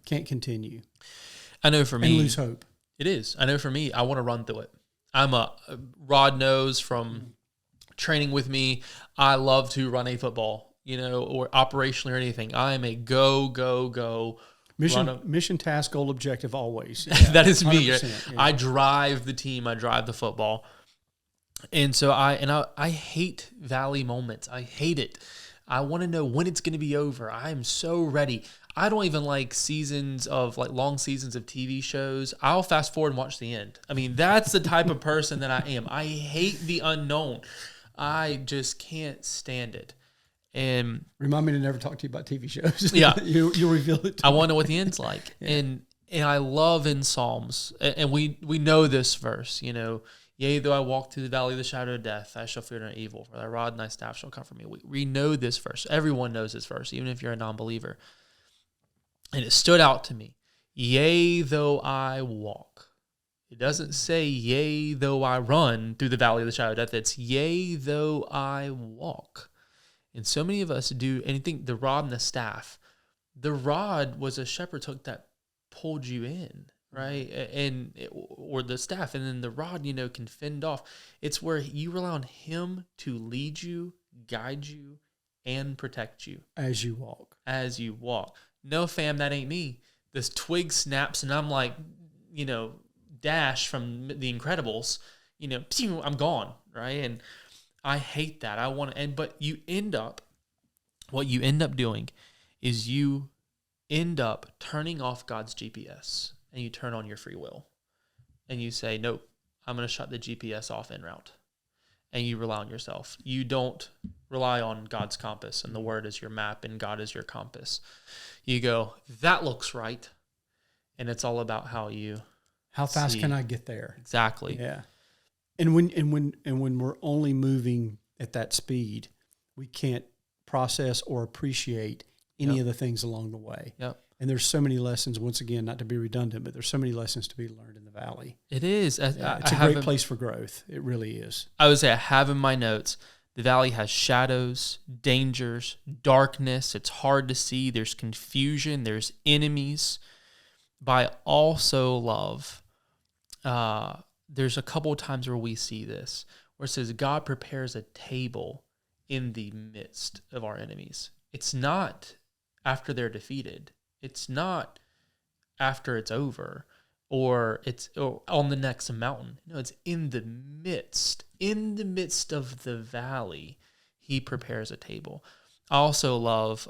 continue. I know for me, and lose hope. It is. I know for me, I want to run through it. Rod knows from training with me, I love to run a football, or operationally or anything. I am a go. Mission, task, goal, objective, always. Yeah, that is me. Yeah. I drive the team. I drive the football. And so I hate valley moments. I hate it. I want to know when it's going to be over. I am so ready. I don't even like long seasons of TV shows. I'll fast forward and watch the end. I mean, that's the type of person that I am. I hate the unknown. I just can't stand it. And remind me to never talk to you about TV shows. Yeah. You'll reveal it to I me. want to know what the end's like. Yeah. And I love in Psalms, and we know this verse, yea, though I walk through the valley of the shadow of death, I shall fear no evil, for thy rod and thy staff shall comfort me. We know this verse. Everyone knows this verse, even if you're a non-believer. And it stood out to me. Yea, though I walk. It doesn't say, yea, though I run through the valley of the shadow of death. It's, yea, though I walk. And so many of us do anything, the rod and the staff. The rod was a shepherd's hook that pulled you in, right? Or the staff. And then the rod, can fend off. It's where you rely on him to lead you, guide you, and protect you. As you walk. No, fam, that ain't me. This twig snaps and I'm like, Dash from The Incredibles, I'm gone, right? And I hate that. But what you end up doing is you end up turning off God's GPS and you turn on your free will. And you say, nope, I'm going to shut the GPS off en route. And you rely on yourself. You don't rely on God's compass, and the Word is your map, and God is your compass. You go, that looks right, and it's all about how fast can I get there? Exactly. Yeah. And when we're only moving at that speed, we can't process or appreciate any of the things along the way. Yep. And there's so many lessons, once again, not to be redundant, but there's so many lessons to be learned in the valley. It is. It's a great place for growth. It really is. I would say I have in my notes, the valley has shadows, dangers, darkness. It's hard to see. There's confusion. There's enemies. But I also love, there's a couple of times where we see this, where it says God prepares a table in the midst of our enemies. It's not after they're defeated. It's not after it's over or on the next mountain. No, it's in the midst of the valley. He prepares a table. I also love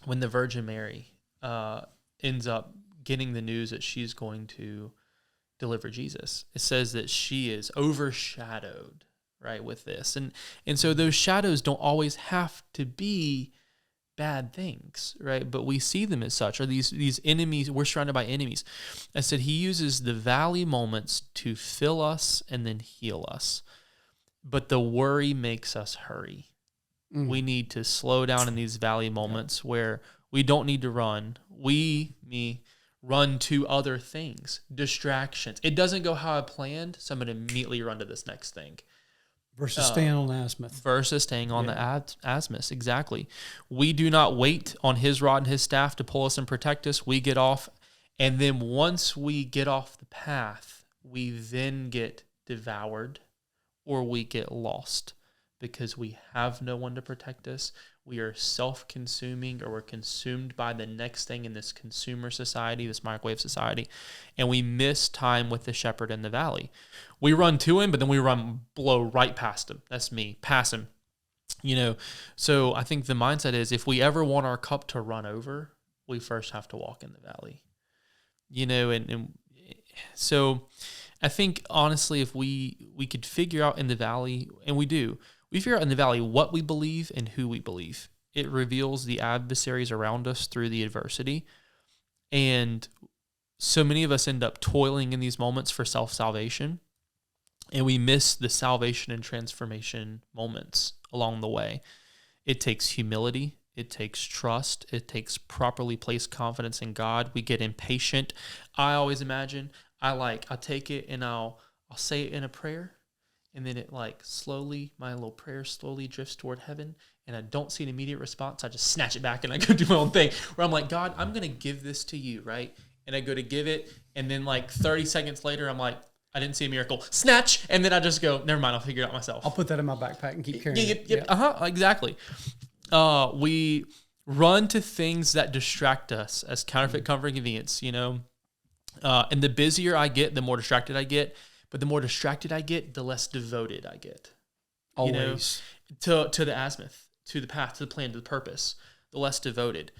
when the Virgin Mary ends up getting the news that she's going to deliver Jesus. It says that she is overshadowed, right, with this. And so those shadows don't always have to be bad things, right? But we see them as such, or these enemies. We're surrounded by enemies. I said he uses the valley moments to fill us and then heal us. But the worry makes us hurry. We need to slow down in these valley moments where we don't need to run. Run to other things, distractions. It doesn't go how I planned, so I'm going to immediately run to this next thing. Versus staying on azimuth. Versus staying on the azimuth, exactly. We do not wait on his rod and his staff to pull us and protect us. We get off, and then once we get off the path, we then get devoured or we get lost because we have no one to protect us. We are self-consuming, or we're consumed by the next thing in this consumer society, this microwave society, and we miss time with the shepherd in the valley. We run to him, but then we blow right past him. That's me, pass him. So I think the mindset is if we ever want our cup to run over, we first have to walk in the valley. And so I think, honestly, if we could figure out in the valley, and we do, we figure out in the valley what we believe and who we believe. It reveals the adversaries around us through the adversity. And so many of us end up toiling in these moments for self-salvation, and we miss the salvation and transformation moments along the way. It takes humility. It takes trust. It takes properly placed confidence in God. We get impatient. I always imagine, I'll take it and I'll say it in a prayer, and then it my little prayer slowly drifts toward heaven, and I don't see an immediate response. I just snatch it back and I go do my own thing, where I'm like, God, I'm going to give this to you, right? And I go to give it, and then 30 seconds later, I'm like, I didn't see a miracle. Snatch! And then I just go, never mind, I'll figure it out myself. I'll put that in my backpack and keep carrying it. Yep. Exactly. We run to things that distract us as counterfeit comfort and convenience, and the busier I get, the more distracted I get. But the more distracted I get, the less devoted I get. Always. To the azimuth, to the path, to the plan, to the purpose, the less devoted.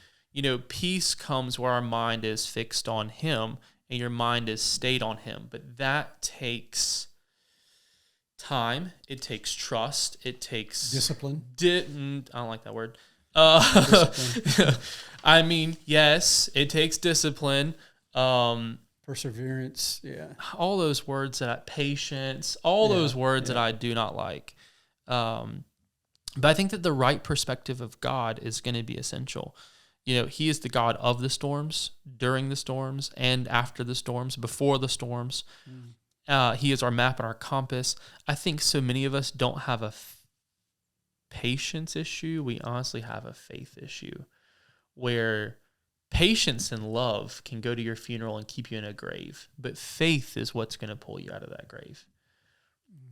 Peace comes where our mind is fixed on him and your mind is stayed on him. But that takes time. It takes trust. It takes discipline. I don't like that word. Yes, it takes discipline. Perseverance, all those words patience, those words that I do not like. But I think that the right perspective of God is going to be essential. He is the God of the storms, during the storms, and after the storms, before the storms. He is our map and our compass. I think so many of us don't have patience issue. We honestly have a faith issue where patience and love can go to your funeral and keep you in a grave, but faith is what's going to pull you out of that grave.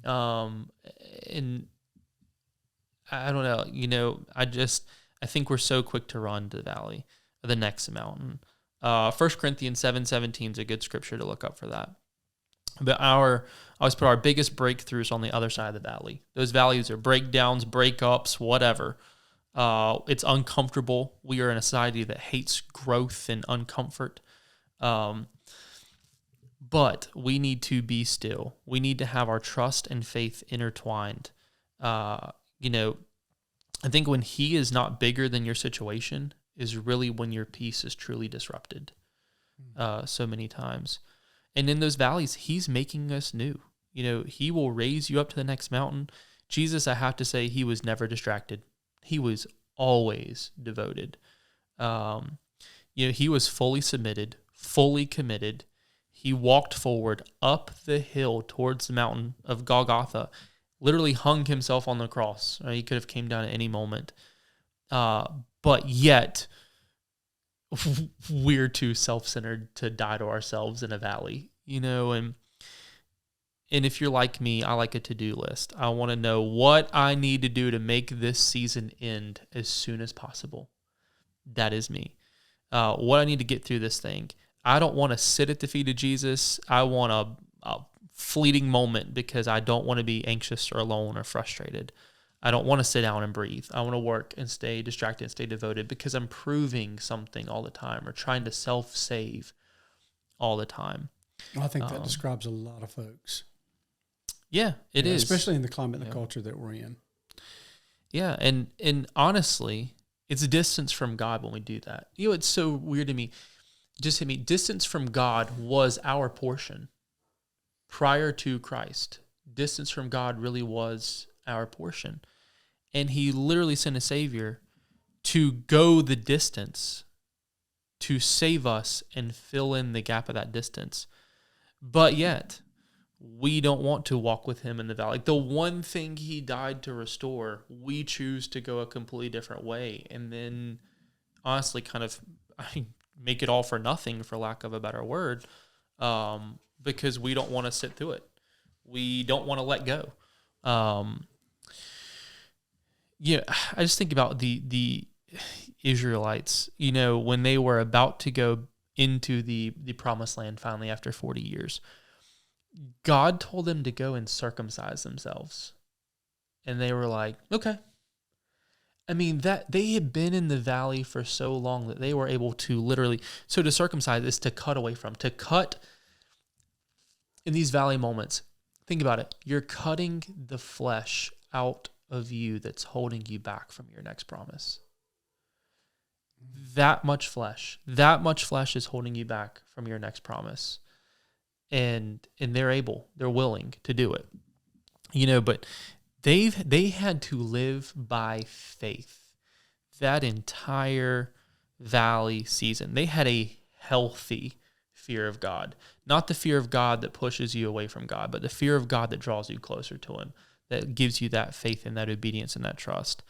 And I don't know, I think we're so quick to run to the valley, or the next mountain. 1 Corinthians 7:17 is a good scripture to look up for that. But I always put our biggest breakthroughs on the other side of the valley. Those valleys are breakdowns, breakups, whatever. It's uncomfortable. We are in a society that hates growth and uncomfort. But we need to be still. We need to have our trust and faith intertwined. I think when he is not bigger than your situation is really when your peace is truly disrupted so many times. And in those valleys, he's making us new. He will raise you up to the next mountain. Jesus, I have to say, he was never distracted. He was always devoted. He was fully submitted, fully committed. He walked forward up the hill towards the mountain of Golgotha, literally hung himself on the cross. He could have came down at any moment. But yet, we're too self-centered to die to ourselves in a valley, and if you're like me, I like a to-do list. I want to know what I need to do to make this season end as soon as possible. That is me. What I need to get through this thing. I don't want to sit at the feet of Jesus. I want a fleeting moment because I don't want to be anxious or alone or frustrated. I don't want to sit down and breathe. I want to work and stay distracted and stay devoted because I'm proving something all the time or trying to self-save all the time. I think that describes a lot of folks. Yeah, it is. Especially in the climate and the culture that we're in. Yeah, and honestly, it's a distance from God when we do that. It's so weird to me. Just hit me. Distance from God was our portion prior to Christ. Distance from God really was our portion. And he literally sent a Savior to go the distance to save us and fill in the gap of that distance. But yet, we don't want to walk with him in the valley. The one thing he died to restore, we choose to go a completely different way. And then, honestly, kind of make it all for nothing, for lack of a better word, because we don't want to sit through it. We don't want to let go. I just think about the Israelites, when they were about to go into the promised land finally after 40 years. God told them to go and circumcise themselves. And they were like, okay. I mean, that they had been in the valley for so long that they were able to literally, so to circumcise is to cut away from, to cut in these valley moments. Think about it. You're cutting the flesh out of you that's holding you back from your next promise. That much flesh is holding you back from your next promise. And they're willing to do it. But they had to live by faith that entire valley season. They had a healthy fear of God, not the fear of God that pushes you away from God, but the fear of God that draws you closer to him, that gives you that faith and that obedience and that trust.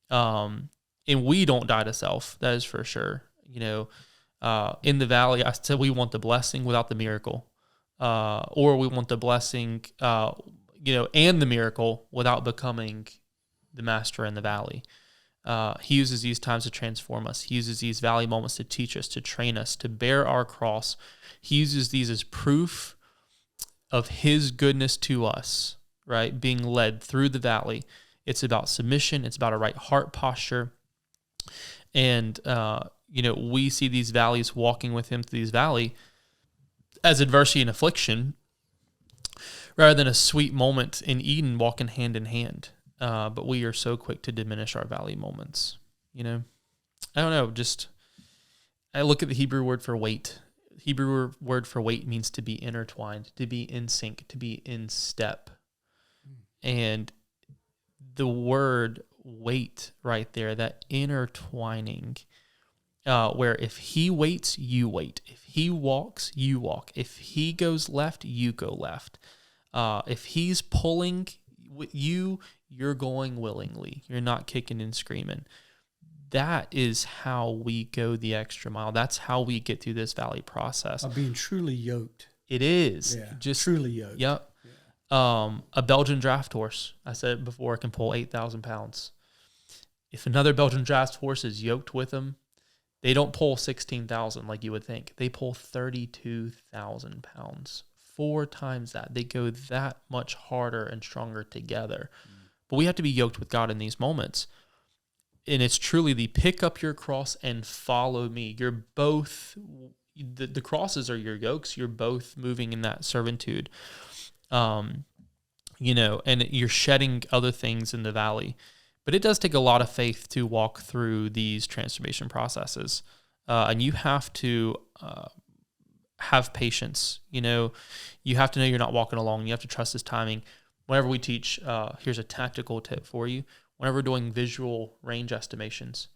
And we don't die to self, that is for sure. In the valley, I said we want the blessing without the miracle. Or we want the blessing, and the miracle without becoming the master in the valley. He uses these times to transform us. He uses these valley moments to teach us, to train us, to bear our cross. He uses these as proof of his goodness to us, right? Being led through the valley. It's about submission. It's about a right heart posture. And, we see these valleys walking with him through these valley as adversity and affliction, rather than a sweet moment in Eden walking hand in hand. But we are so quick to diminish our valley moments. I don't know, I look at the Hebrew word for wait. Hebrew word for wait means to be intertwined, to be in sync, to be in step. And the word wait right there, that intertwining, where if he waits, you wait. If he walks, you walk. If he goes left, you go left. If he's pulling you, You're going willingly. You're not kicking and screaming. That is how we go the extra mile. That's how we get through this valley process. Of being truly yoked. It is. Yeah, just truly yoked. Yep. Yeah. A Belgian draft horse, I said it before, can pull 8,000 pounds. If another Belgian draft horse is yoked with them, they don't pull 16,000 like you would think. They pull 32,000 pounds. 4 times that. They go that much harder and stronger together. But we have to be yoked with God in these moments. And it's truly the pick up your cross and follow me. You're both, the crosses are your yokes. You're both moving in that servitude. And you're shedding other things in the valley. But it does take a lot of faith to walk through these transformation processes. And you have to have patience. You have to know you're not walking along. You have to trust His timing. Whenever we teach, here's a tactical tip for you. Whenever we're doing visual range estimations,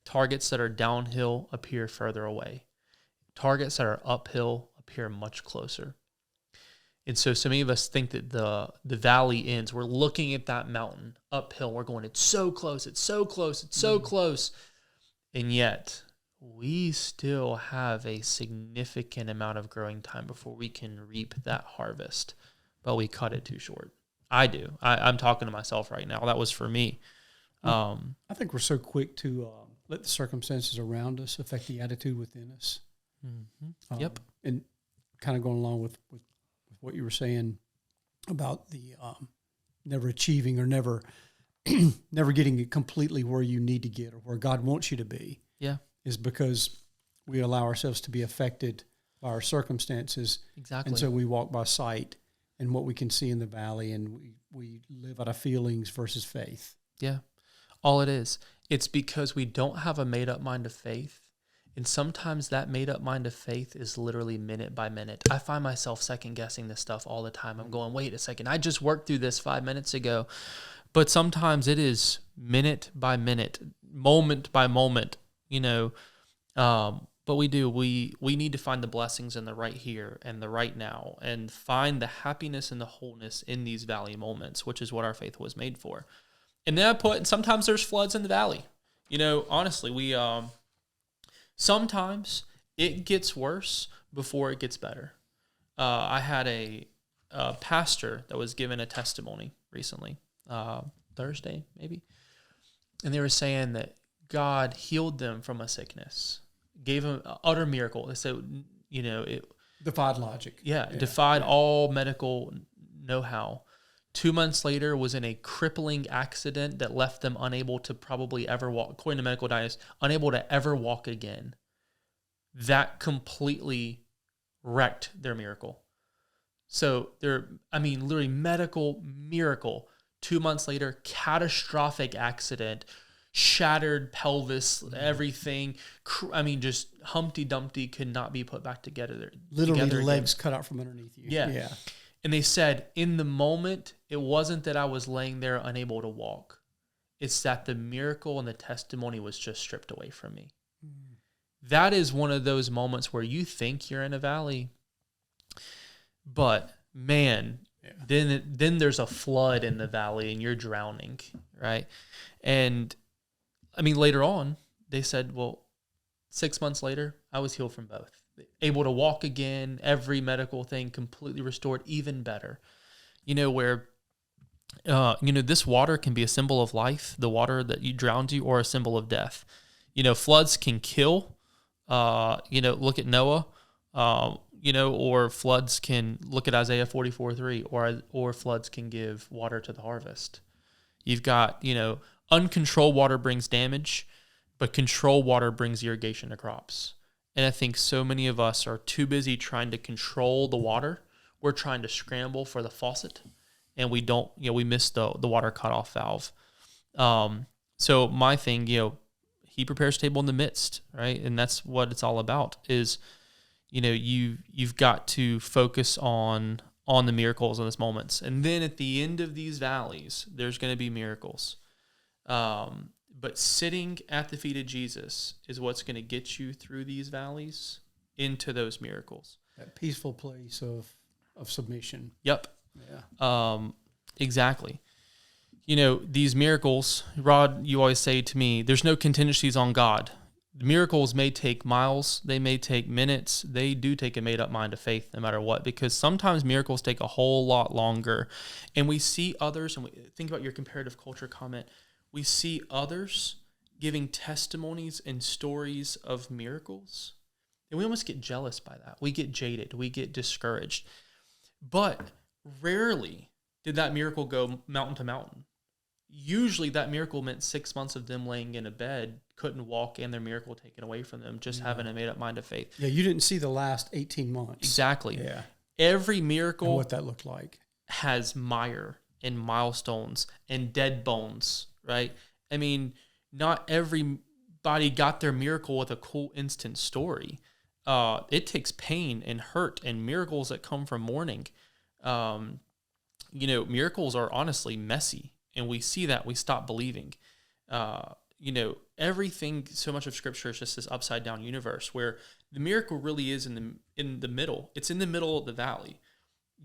targets that are downhill appear further away. Targets that are uphill appear much closer. And so many of us think that the valley ends. We're looking at that mountain uphill. We're going, it's so close, it's so close, it's so close. And yet, we still have a significant amount of growing time before we can reap that harvest. But we cut it too short. I do. I'm talking to myself right now. That was for me. I think we're so quick to let the circumstances around us affect the attitude within us. Mm-hmm. Yep. And kind of going along with what you were saying about the never achieving or never getting it completely where you need to get or where God wants you to be. Yeah. Is because we allow ourselves to be affected by our circumstances. Exactly. And so we walk by sight and what we can see in the valley, and we live out of feelings versus faith. Yeah. All it is. It's because we don't have a made-up mind of faith. And sometimes that made-up mind of faith is literally minute by minute. I find myself second-guessing this stuff all the time. I'm going, wait a second, I just worked through this 5 minutes ago. But sometimes it is minute by minute, moment by moment, But we need to find the blessings in the right here and the right now and find the happiness and the wholeness in these valley moments, which is what our faith was made for. And then sometimes there's floods in the valley. Honestly, sometimes it gets worse before it gets better. I had a pastor that was given a testimony recently, Thursday maybe, and they were saying that God healed them from a sickness, gave them an utter miracle. They said, it defied logic. Yeah, defied all medical know-how. 2 months later, was in a crippling accident that left them unable to probably ever walk, according to medical diagnosis, unable to ever walk again. That completely wrecked their miracle. So literally medical miracle. 2 months later, catastrophic accident, shattered pelvis, everything. Just Humpty Dumpty could not be put back together. Literally legs cut out from underneath you. Yeah. And they said, in the moment, it wasn't that I was laying there unable to walk. It's that the miracle and the testimony was just stripped away from me. Mm. That is one of those moments where you think you're in a valley, but man, then there's a flood in the valley and you're drowning, right? And later on, they said, 6 months later, I was healed from both. Able to walk again, every medical thing completely restored, even better. Where, this water can be a symbol of life, the water that you drowned you, or a symbol of death. Floods can kill, look at Noah, or floods can, look at Isaiah 44:3, or floods can give water to the harvest. You've got, uncontrolled water brings damage, but controlled water brings irrigation to crops. And I think so many of us are too busy trying to control the water. We're trying to scramble for the faucet, and we don't, we miss the water cutoff valve. So my thing, He prepares a table in the midst, right? And that's what it's all about is, you've got to focus on the miracles in these moments. And then at the end of these valleys, there's going to be miracles. But sitting at the feet of Jesus is what's going to get you through these valleys into those miracles. That peaceful place of submission. Yep. Yeah. Exactly. these miracles, Rod, you always say to me, there's no contingencies on God. Miracles may take miles, they may take minutes, they do take a made-up mind of faith no matter what, because sometimes miracles take a whole lot longer. And we see others, and we think about your comparative culture comment, we see others giving testimonies and stories of miracles, and we almost get jealous by that. We get jaded, we get discouraged. But rarely did that miracle go mountain to mountain. Usually that miracle meant 6 months of them laying in a bed, couldn't walk, and their miracle taken away from them, just having a made-up mind of faith. Yeah, you didn't see the last 18 months. Exactly. Yeah. Every miracle and what that looked like has mire and milestones and dead bones, right? I mean, not everybody got their miracle with a cool instant story. It takes pain and hurt and miracles that come from mourning. Miracles are honestly messy. And we see that, we stop believing. Everything, so much of Scripture is just this upside down universe where the miracle really is in the middle. It's in the middle of the valley.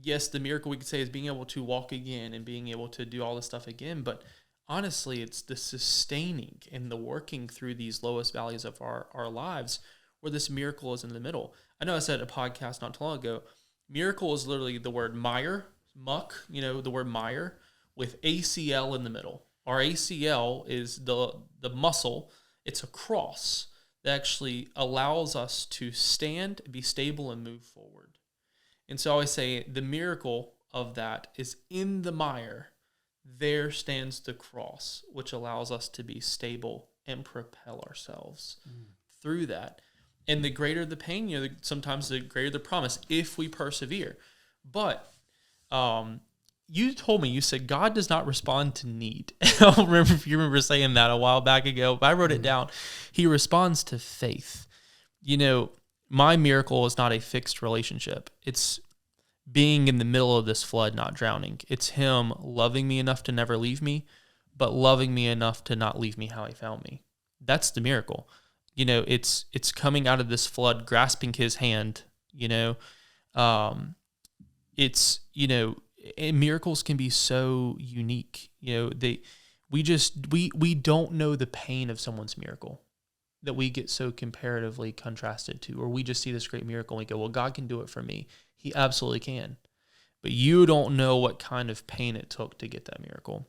Yes, the miracle we could say is being able to walk again and being able to do all this stuff again. But honestly, it's the sustaining and the working through these lowest valleys of our lives where this miracle is in the middle. I know I said a podcast not too long ago, miracle is literally the word muck, the word mire, with ACL in the middle. Our ACL is the muscle. It's a cross that actually allows us to stand, be stable, and move forward. And so I always say the miracle of that is in the mire. There stands the cross, which allows us to be stable and propel ourselves through that. And the greater the pain, sometimes the greater the promise if we persevere. But you told me, you said God does not respond to need. I don't remember if you remember saying that a while back ago, but I wrote it down. He responds to faith. My miracle is not a fixed relationship. It's being in the middle of this flood, not drowning. It's him loving me enough to never leave me, but loving me enough to not leave me how he found me. That's the miracle. It's coming out of this flood, grasping his hand, and miracles can be so unique. We don't know the pain of someone's miracle that we get so comparatively contrasted to, or we just see this great miracle and we go, well, God can do it for me. He absolutely can. But you don't know what kind of pain it took to get that miracle.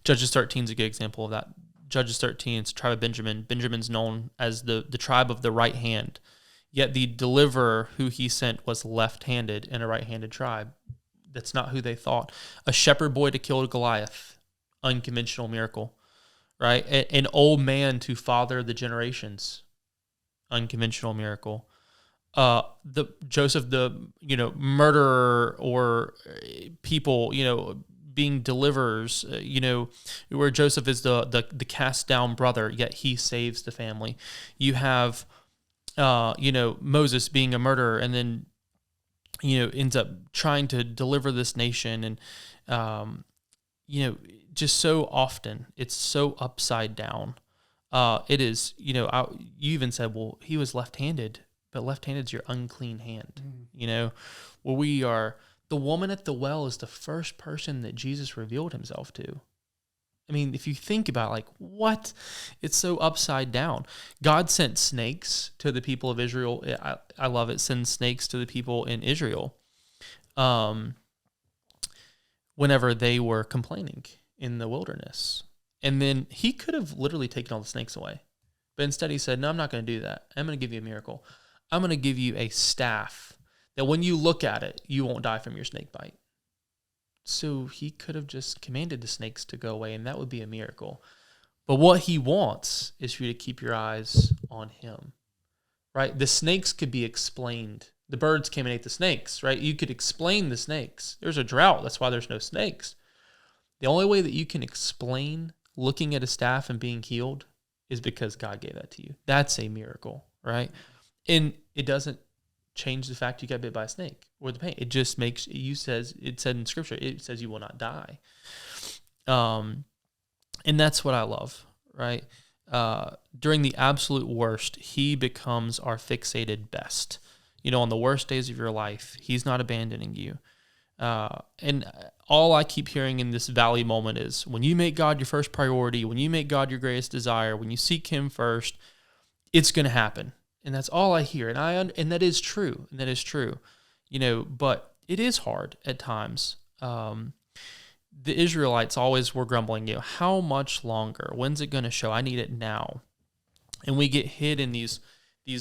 Judges 13 is a good example of that. Judges 13, it's the tribe of Benjamin. Benjamin's known as the tribe of the right hand. Yet the deliverer who he sent was left-handed in a right-handed tribe. That's not who they thought. A shepherd boy to kill Goliath. Unconventional miracle, right? An old man to father the generations. Unconventional miracle. Joseph, murderer or people, being deliverers, where Joseph is the cast down brother, yet he saves the family. You have Moses being a murderer and then, ends up trying to deliver this nation. And, just so often it's so upside down. It is, you even said, well, he was left-handed, but left-handed is your unclean hand, where we are. The woman at the well is the first person that Jesus revealed himself to. I mean, if you think about it, what? It's so upside down. God sent snakes to the people of Israel. I love it. Sends snakes to the people in Israel whenever they were complaining in the wilderness. And then he could have literally taken all the snakes away. But instead he said, no, I'm not going to do that. I'm going to give you a miracle. I'm going to give you a staff that when you look at it, you won't die from your snake bite. So he could have just commanded the snakes to go away, and that would be a miracle. But what he wants is for you to keep your eyes on him, right? The snakes could be explained. The birds came and ate the snakes, right? You could explain the snakes. There's a drought. That's why there's no snakes. The only way that you can explain looking at a staff and being healed is because God gave that to you. That's a miracle, right? And it doesn't change the fact you got bit by a snake or the pain. It just makes it said in Scripture, it says you will not die. And that's what I love, right? During the absolute worst, he becomes our fixated best. On the worst days of your life, he's not abandoning you. And all I keep hearing in this valley moment is when you make God your first priority, when you make God your greatest desire, when you seek him first, it's going to happen. And that's all I hear. And that is true. And that is true, but it is hard at times. The Israelites always were grumbling, how much longer? When's it going to show? I need it now. And we get hid in these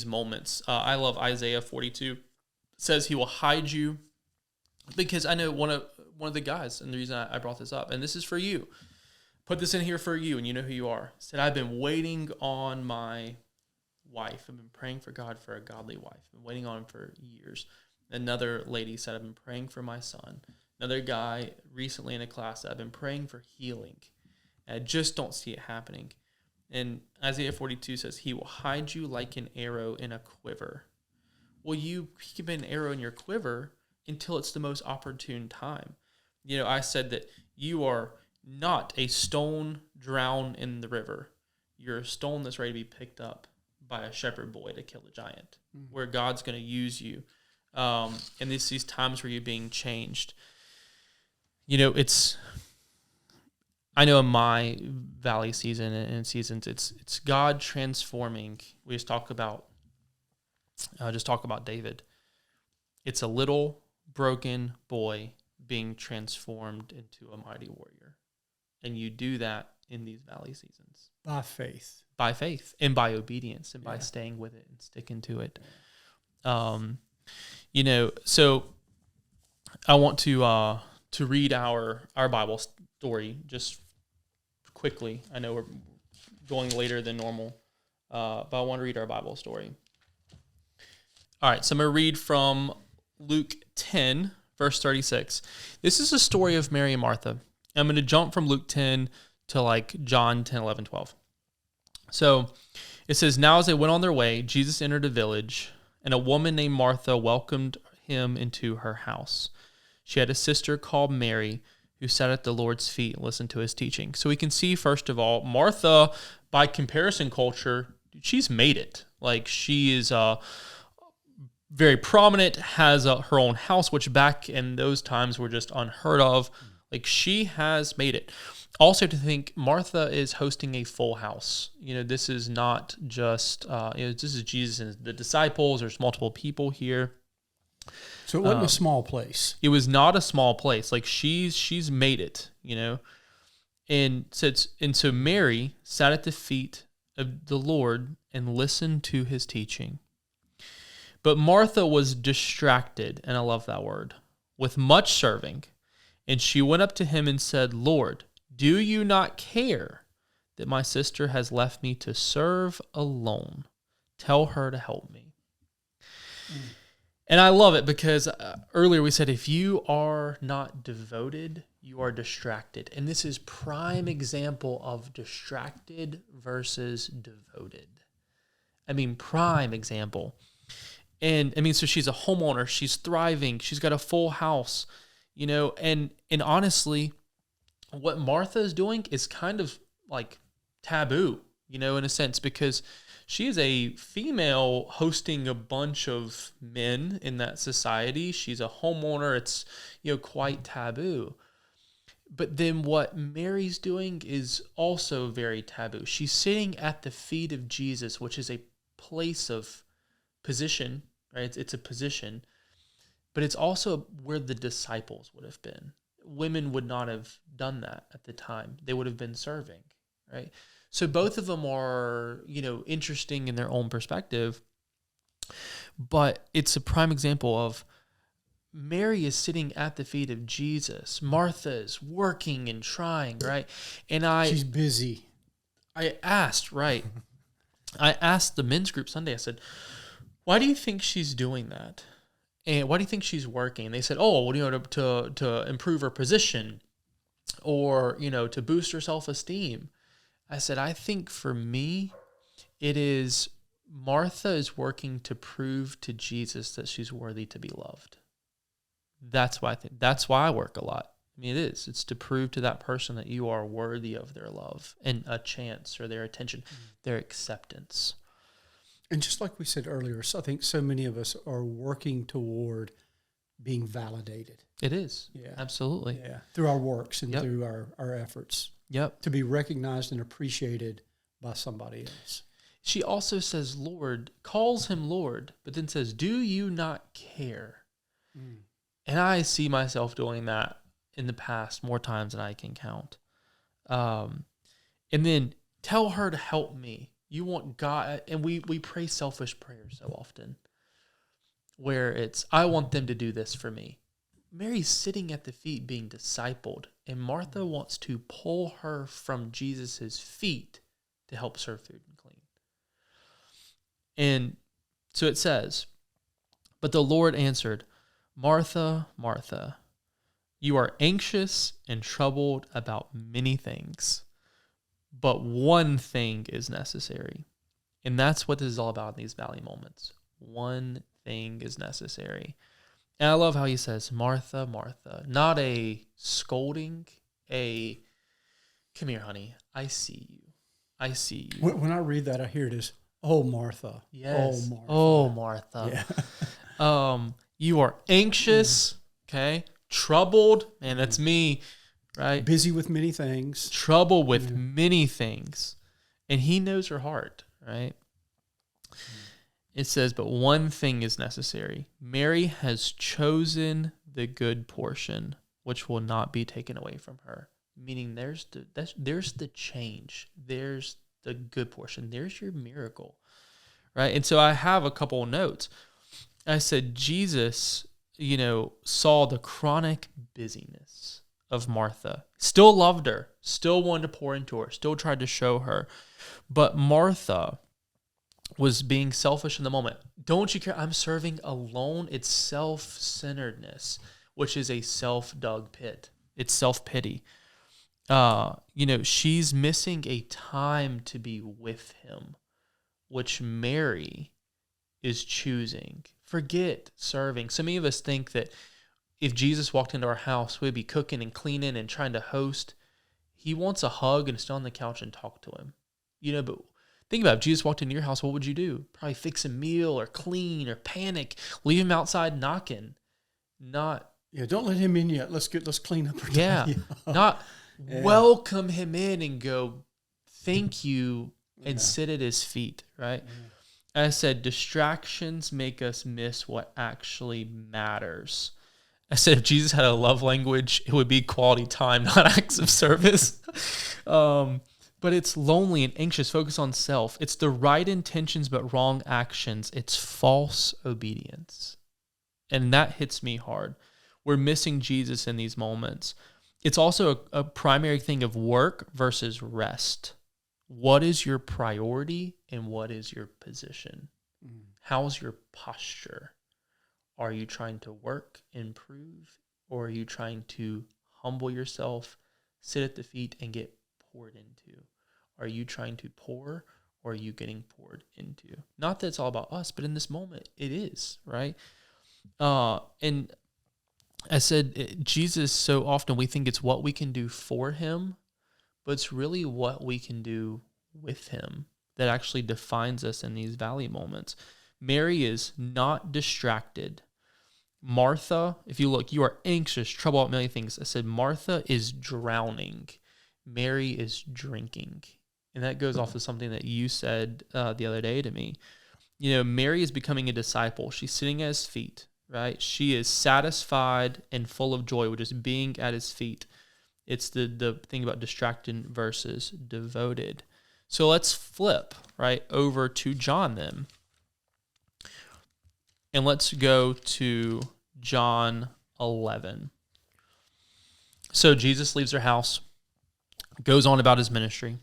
moments. I love Isaiah 42. It says he will hide you, because I know one of the guys, and the reason I brought this up, and this is for you. Put this in here for you, and you know who you are. Said, I've been waiting on my wife. I've been praying for God for a godly wife. I've been waiting on him for years. Another lady said, I've been praying for my son. Another guy recently in a class said, I've been praying for healing. And I just don't see it happening. And Isaiah 42 says, he will hide you like an arrow in a quiver. Well, he can be an arrow in your quiver until it's the most opportune time. I said that you are not a stone drowned in the river. You're a stone that's ready to be picked up by a shepherd boy to kill a giant, where God's going to use you. And these times where you're being changed. I know in my valley season and seasons, it's God transforming. We just talk about David. It's a little broken boy being transformed into a mighty warrior. And you do that in these valley seasons. By faith. By faith and by obedience and by staying with it and sticking to it. So I want to read our Bible story just quickly. I know we're going later than normal, but I want to read our Bible story. All right, so I'm going to read from Luke 10, verse 36. This is a story of Mary and Martha. I'm going to jump from Luke 10 to John 10, 11, 12. So it says, now as they went on their way, Jesus entered a village, and a woman named Martha welcomed him into her house. She had a sister called Mary who sat at the Lord's feet and listened to his teaching. So we can see, first of all, Martha, by comparison culture, she's made it. She is very prominent, has her own house, which back in those times were just unheard of. She has made it. Also to think Martha is hosting a full house. This is not just, this is Jesus and the disciples. There's multiple people here. So it wasn't a small place. It was not a small place. She's made it, And so Mary sat at the feet of the Lord and listened to his teaching. But Martha was distracted, and I love that word, with much serving. And she went up to him and said, Lord, do you not care that my sister has left me to serve alone? Tell her to help me. And I love it because earlier we said, if you are not devoted, you are distracted. And this is prime example of distracted versus devoted. Prime example. And so she's a homeowner, she's thriving, she's got a full house, and honestly, what Martha is doing is kind of taboo, in a sense, because she is a female hosting a bunch of men in that society. She's a homeowner. It's, quite taboo. But then what Mary's doing is also very taboo. She's sitting at the feet of Jesus, which is a place of position, right? It's a position, but it's also where the disciples would have been. Women would not have done that at the time. They would have been serving, right? So both of them are, interesting in their own perspective, but it's a prime example of Mary is sitting at the feet of Jesus. Martha is working and trying, right? And she's busy. I asked the men's group Sunday, I said, why do you think she's doing that? And why do you think she's working? And they said, to improve her position or, to boost her self-esteem. I said, I think for me, it is Martha is working to prove to Jesus that she's worthy to be loved. That's why that's why I work a lot. It is. It's to prove to that person that you are worthy of their love and a chance or their attention, their acceptance. And just like we said earlier, I think so many of us are working toward being validated. It is. Yeah. Absolutely. Yeah. Through our works and Yep. through our efforts. Yep. To be recognized and appreciated by somebody else. She also says Lord, calls him Lord, but then says, do you not care? And I see myself doing that in the past more times than I can count. And then tell her to help me. You want God, and we pray selfish prayers so often, where it's, I want them to do this for me. Mary's sitting at the feet being discipled, and Martha wants to pull her from Jesus's feet to help serve food and clean. And so it says, but the Lord answered, Martha, Martha, you are anxious and troubled about many things, but one thing is necessary. And that's what this is all about in these valley moments. One thing is necessary. And I love how he says, Martha, Martha, not a scolding, a, come here, honey, I see you. I see you. When I read that, I hear it as, oh, Martha. Yes. Oh, Martha. Oh, Martha. Yeah. You are anxious, okay? Troubled, man, that's me, right? Busy with many things. Trouble with many things. And he knows her heart, right? It says, but one thing is necessary. Mary has chosen the good portion, which will not be taken away from her. Meaning there's the change. There's the good portion. There's your miracle, right? And so I have a couple of notes. I said, Jesus, saw the chronic busyness of Martha. Still loved her. Still wanted to pour into her. Still tried to show her. But Martha was being selfish in the moment. Don't you care? I'm serving alone. It's self-centeredness, which is a self-dug pit. It's self-pity. She's missing a time to be with him, which Mary is choosing. Forget serving. So many of us think that if Jesus walked into our house, we'd be cooking and cleaning and trying to host. He wants a hug and sit on the couch and talk to him. But think about it. If Jesus walked into your house, what would you do? Probably fix a meal or clean or panic. Leave him outside knocking. Don't let him in yet. Let's clean up. Welcome him in and go, thank you, and sit at his feet, right? Yeah. I said, distractions make us miss what actually matters. I said, if Jesus had a love language, it would be quality time, not acts of service. But it's lonely and anxious, focus on self. It's the right intentions but wrong actions. It's false obedience. And that hits me hard. We're missing Jesus in these moments. It's also a primary thing of work versus rest. What is your priority and what is your position? How's your posture? Are you trying to work, improve, or are you trying to humble yourself, sit at the feet, and get poured into? Are you trying to pour, or are you getting poured into? Not that it's all about us, but in this moment, it is, right? And I said, Jesus, so often we think it's what we can do for him, but it's really what we can do with him that actually defines us in these valley moments. Mary is not distracted. Martha, if you look, you are anxious, trouble about many things. I said, Martha is drowning. Mary is drinking. And that goes off of something that you said the other day to me. Mary is becoming a disciple. She's sitting at his feet, right? She is satisfied and full of joy with just being at his feet. It's the thing about distracted versus devoted. So let's flip right over to John then. And let's go to John 11. So Jesus leaves her house, goes on about his ministry.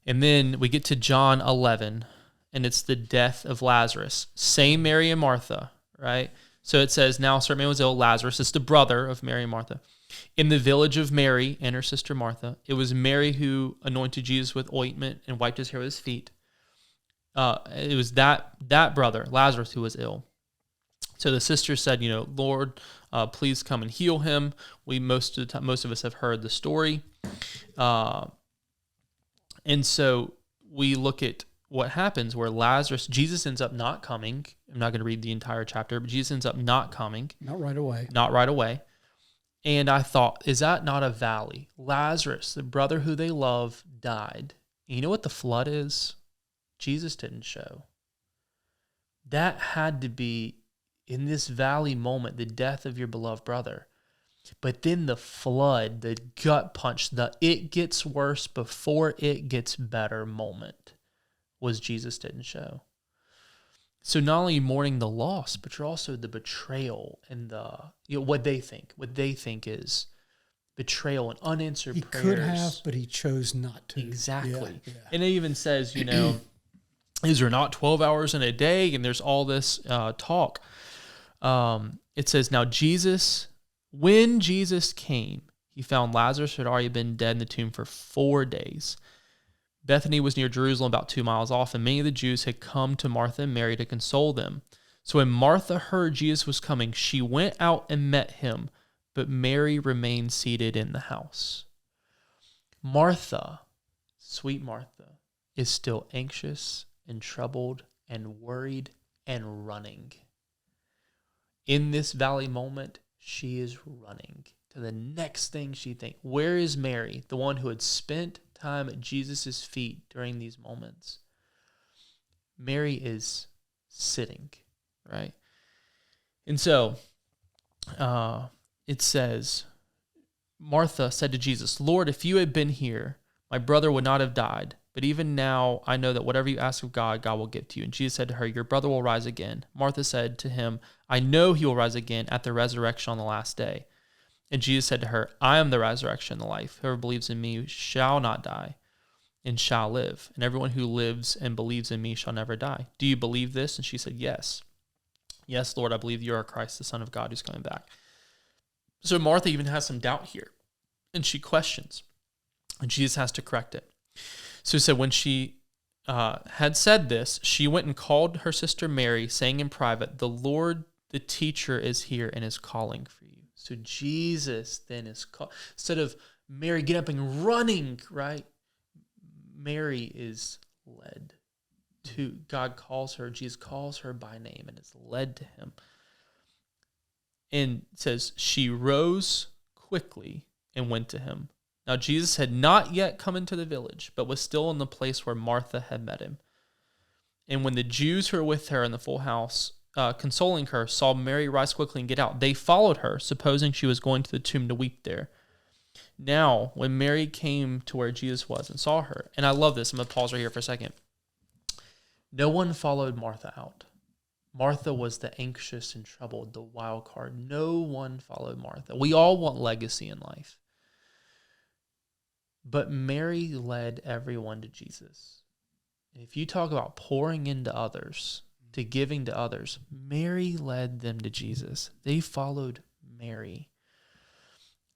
And then we get to John 11, and it's the death of Lazarus. Same Mary and Martha, right? So it says, now a certain man was ill, Lazarus. It's the brother of Mary and Martha. In the village of Mary and her sister Martha, it was Mary who anointed Jesus with ointment and wiped his hair with his feet. It was that brother, Lazarus, who was ill. So the sister said, Lord, please come and heal him. Most of us have heard the story. And so we look at what happens where Lazarus, Jesus ends up not coming. I'm not going to read the entire chapter, but Jesus ends up not coming. Not right away. Not right away. And I thought, is that not a valley? Lazarus, the brother who they love, died. And you know what the flood is? Jesus didn't show. That had to be, in this valley moment, the death of your beloved brother. But then the flood, the gut punch, the it gets worse before it gets better moment was Jesus didn't show. So not only mourning the loss, but you're also the betrayal and the, what they think is betrayal and unanswered prayers. He could have, but he chose not to. Exactly. Yeah. And it even says, is there not 12 hours in a day? And there's all this talk. It says, now when Jesus came, he found Lazarus had already been dead in the tomb for 4 days. Bethany was near Jerusalem, about 2 miles off, and many of the Jews had come to Martha and Mary to console them. So when Martha heard Jesus was coming, she went out and met him, but Mary remained seated in the house. Martha, sweet Martha, is still anxious and troubled and worried and running. In this valley moment, she is running to the next thing she thinks. Where is Mary, the one who had spent time at Jesus' feet during these moments? Mary is sitting, right? And so it says, Martha said to Jesus, Lord, if you had been here, my brother would not have died. But even now, I know that whatever you ask of God, God will give to you. And Jesus said to her, your brother will rise again. Martha said to him, I know he will rise again at the resurrection on the last day. And Jesus said to her, I am the resurrection and the life. Whoever believes in me shall not die and shall live. And everyone who lives and believes in me shall never die. Do you believe this? And she said, yes. Yes, Lord, I believe you are Christ, the Son of God, who's coming back. So Martha even has some doubt here. And she questions. And Jesus has to correct it. So he said, when she had said this, she went and called her sister Mary, saying in private, the Lord, the teacher, is here and is calling for you. So Jesus then is called. Instead of Mary getting up and running, right? Mary is led to, God calls her, Jesus calls her by name and is led to him. And it says, she rose quickly and went to him. Now, Jesus had not yet come into the village, but was still in the place where Martha had met him. And when the Jews who were with her in the full house, consoling her, saw Mary rise quickly and get out, they followed her, supposing she was going to the tomb to weep there. Now, when Mary came to where Jesus was and saw her, and I love this, I'm going to pause right here for a second. No one followed Martha out. Martha was the anxious and troubled, the wild card. No one followed Martha. We all want legacy in life. But Mary led everyone to Jesus. And if you talk about pouring into others, to giving to others, Mary led them to Jesus. They followed Mary.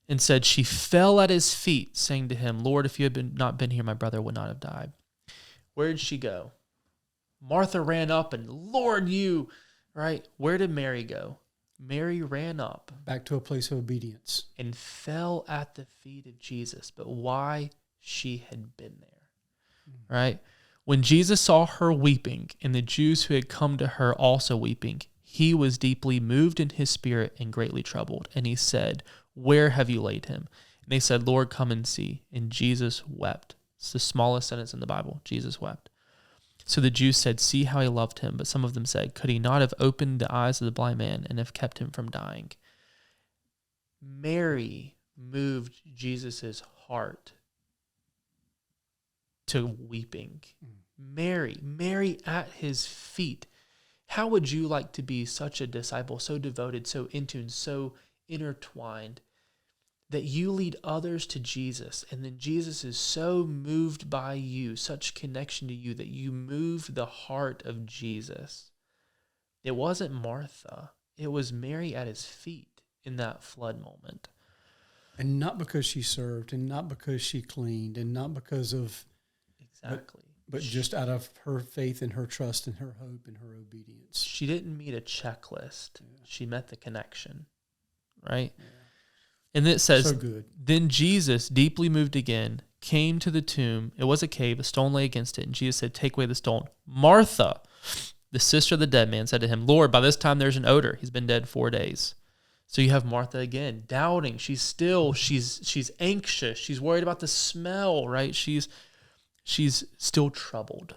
And said, she fell at his feet, saying to him, Lord, if you had not been here, my brother would not have died. Where did she go? Martha ran up and, Lord, you, right? Where did Mary go? Mary ran up. Back to a place of obedience. And fell at the feet of Jesus. But why? She had been there, right? When Jesus saw her weeping, and the Jews who had come to her also weeping, he was deeply moved in his spirit and greatly troubled. And he said, where have you laid him? And they said, Lord, come and see. And Jesus wept. It's the smallest sentence in the Bible. Jesus wept. So the Jews said, see how he loved him. But some of them said, could he not have opened the eyes of the blind man and have kept him from dying? Mary moved Jesus' heart to weeping. Mary at his feet. How would you like to be such a disciple, so devoted, so in tune, so intertwined, that you lead others to Jesus, and then Jesus is so moved by you, such connection to you, that you moved the heart of Jesus? It wasn't Martha. It was Mary at his feet in that flood moment. And not because she served, and not because she cleaned, and not because of... Exactly. But just out of her faith and her trust and her hope and her obedience. She didn't meet a checklist. Yeah. She met the connection, right? Yeah. And it says, so good. Then Jesus, deeply moved again, came to the tomb. It was a cave. A stone lay against it. And Jesus said, take away the stone. Martha, the sister of the dead man, said to him, Lord, by this time there's an odor. He's been dead 4 days. So you have Martha again, doubting. She's anxious. She's worried about the smell, right? She's still troubled.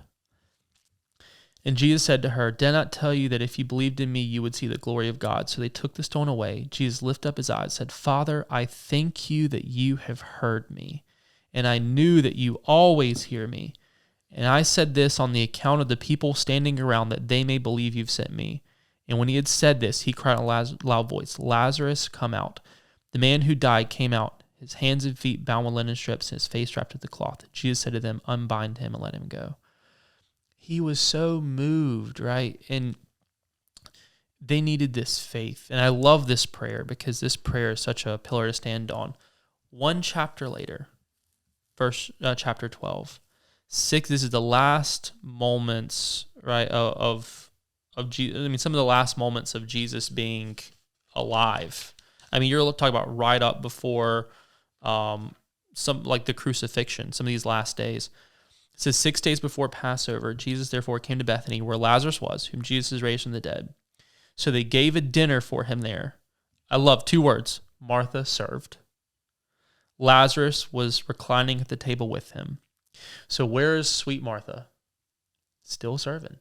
And Jesus said to her, did I not tell you that if you believed in me, you would see the glory of God? So they took the stone away. Jesus lifted up his eyes and said, Father, I thank you that you have heard me, and I knew that you always hear me. And I said this on the account of the people standing around, that they may believe you've sent me. And when he had said this, he cried in a loud voice, Lazarus, come out. The man who died came out, his hands and feet bound with linen strips, and his face wrapped with a cloth. Jesus said to them, unbind him and let him go. He was so moved, right? And they needed this faith. And I love this prayer because this prayer is such a pillar to stand on. 1 chapter later, chapter 12, 6. This is the last moments, right, of Jesus. I mean, some of the last moments of Jesus being alive. I mean, you're talking about right up before some like the crucifixion. Some of these last days. It says 6 days before Passover, Jesus therefore came to Bethany, where Lazarus was, whom Jesus has raised from the dead. So they gave a dinner for him there. I love 2 words. Martha served. Lazarus was reclining at the table with him. So where is sweet Martha? Still serving.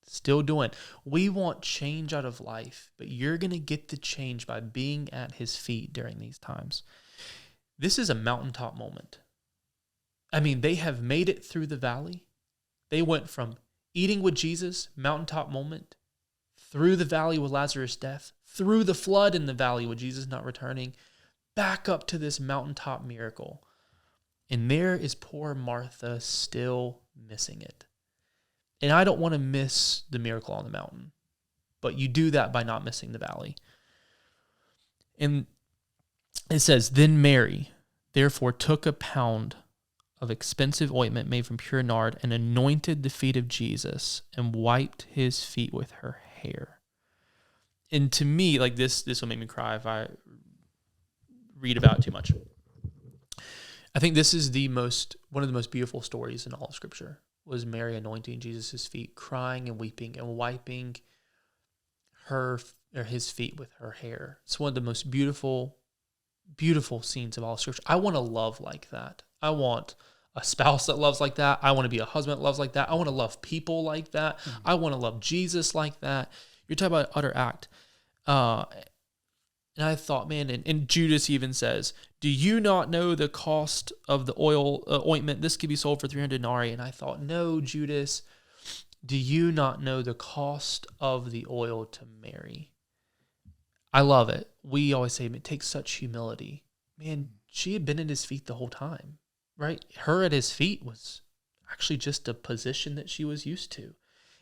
Still doing. We want change out of life, but you're going to get the change by being at his feet during these times. This is a mountaintop moment. I mean, they have made it through the valley. They went from eating with Jesus, mountaintop moment, through the valley with Lazarus' death, through the flood in the valley with Jesus not returning, back up to this mountaintop miracle. And there is poor Martha still missing it. And I don't want to miss the miracle on the mountain, but you do that by not missing the valley. And it says, then Mary, therefore, took a pound of expensive ointment made from pure nard and anointed the feet of Jesus and wiped his feet with her hair. And to me, like this will make me cry if I read about it too much. I think this is one of the most beautiful stories in all of Scripture, was Mary anointing Jesus' feet, crying and weeping and wiping his feet with her hair. It's one of the most beautiful scenes of all of Scripture. I want to love like that. I want a spouse that loves like that. I want to be a husband that loves like that. I want to love people like that. Mm-hmm. I want to love Jesus like that. You're talking about utter act. And I thought, man, and Judas even says, do you not know the cost of the ointment? This could be sold for 300 denarii. And I thought, no, Judas, do you not know the cost of the oil to Mary? I love it. We always say it takes such humility. Man, she had been at his feet the whole time, right? Her at his feet was actually just a position that she was used to.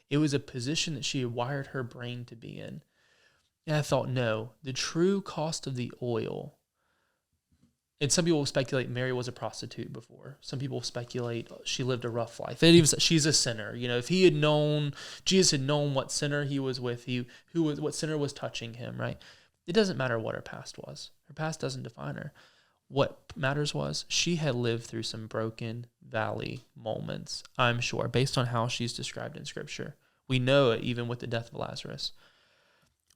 It was a position that she had wired her brain to be in. And I thought, no, the true cost of the oil. And some people speculate Mary was a prostitute before. Some people speculate she lived a rough life. She's a sinner. You know, if he had known, Jesus had known what sinner he was with, what sinner was touching him, right? It doesn't matter what her past was. Her past doesn't define her. What matters was she had lived through some broken valley moments, I'm sure, based on how she's described in Scripture. We know it even with the death of Lazarus.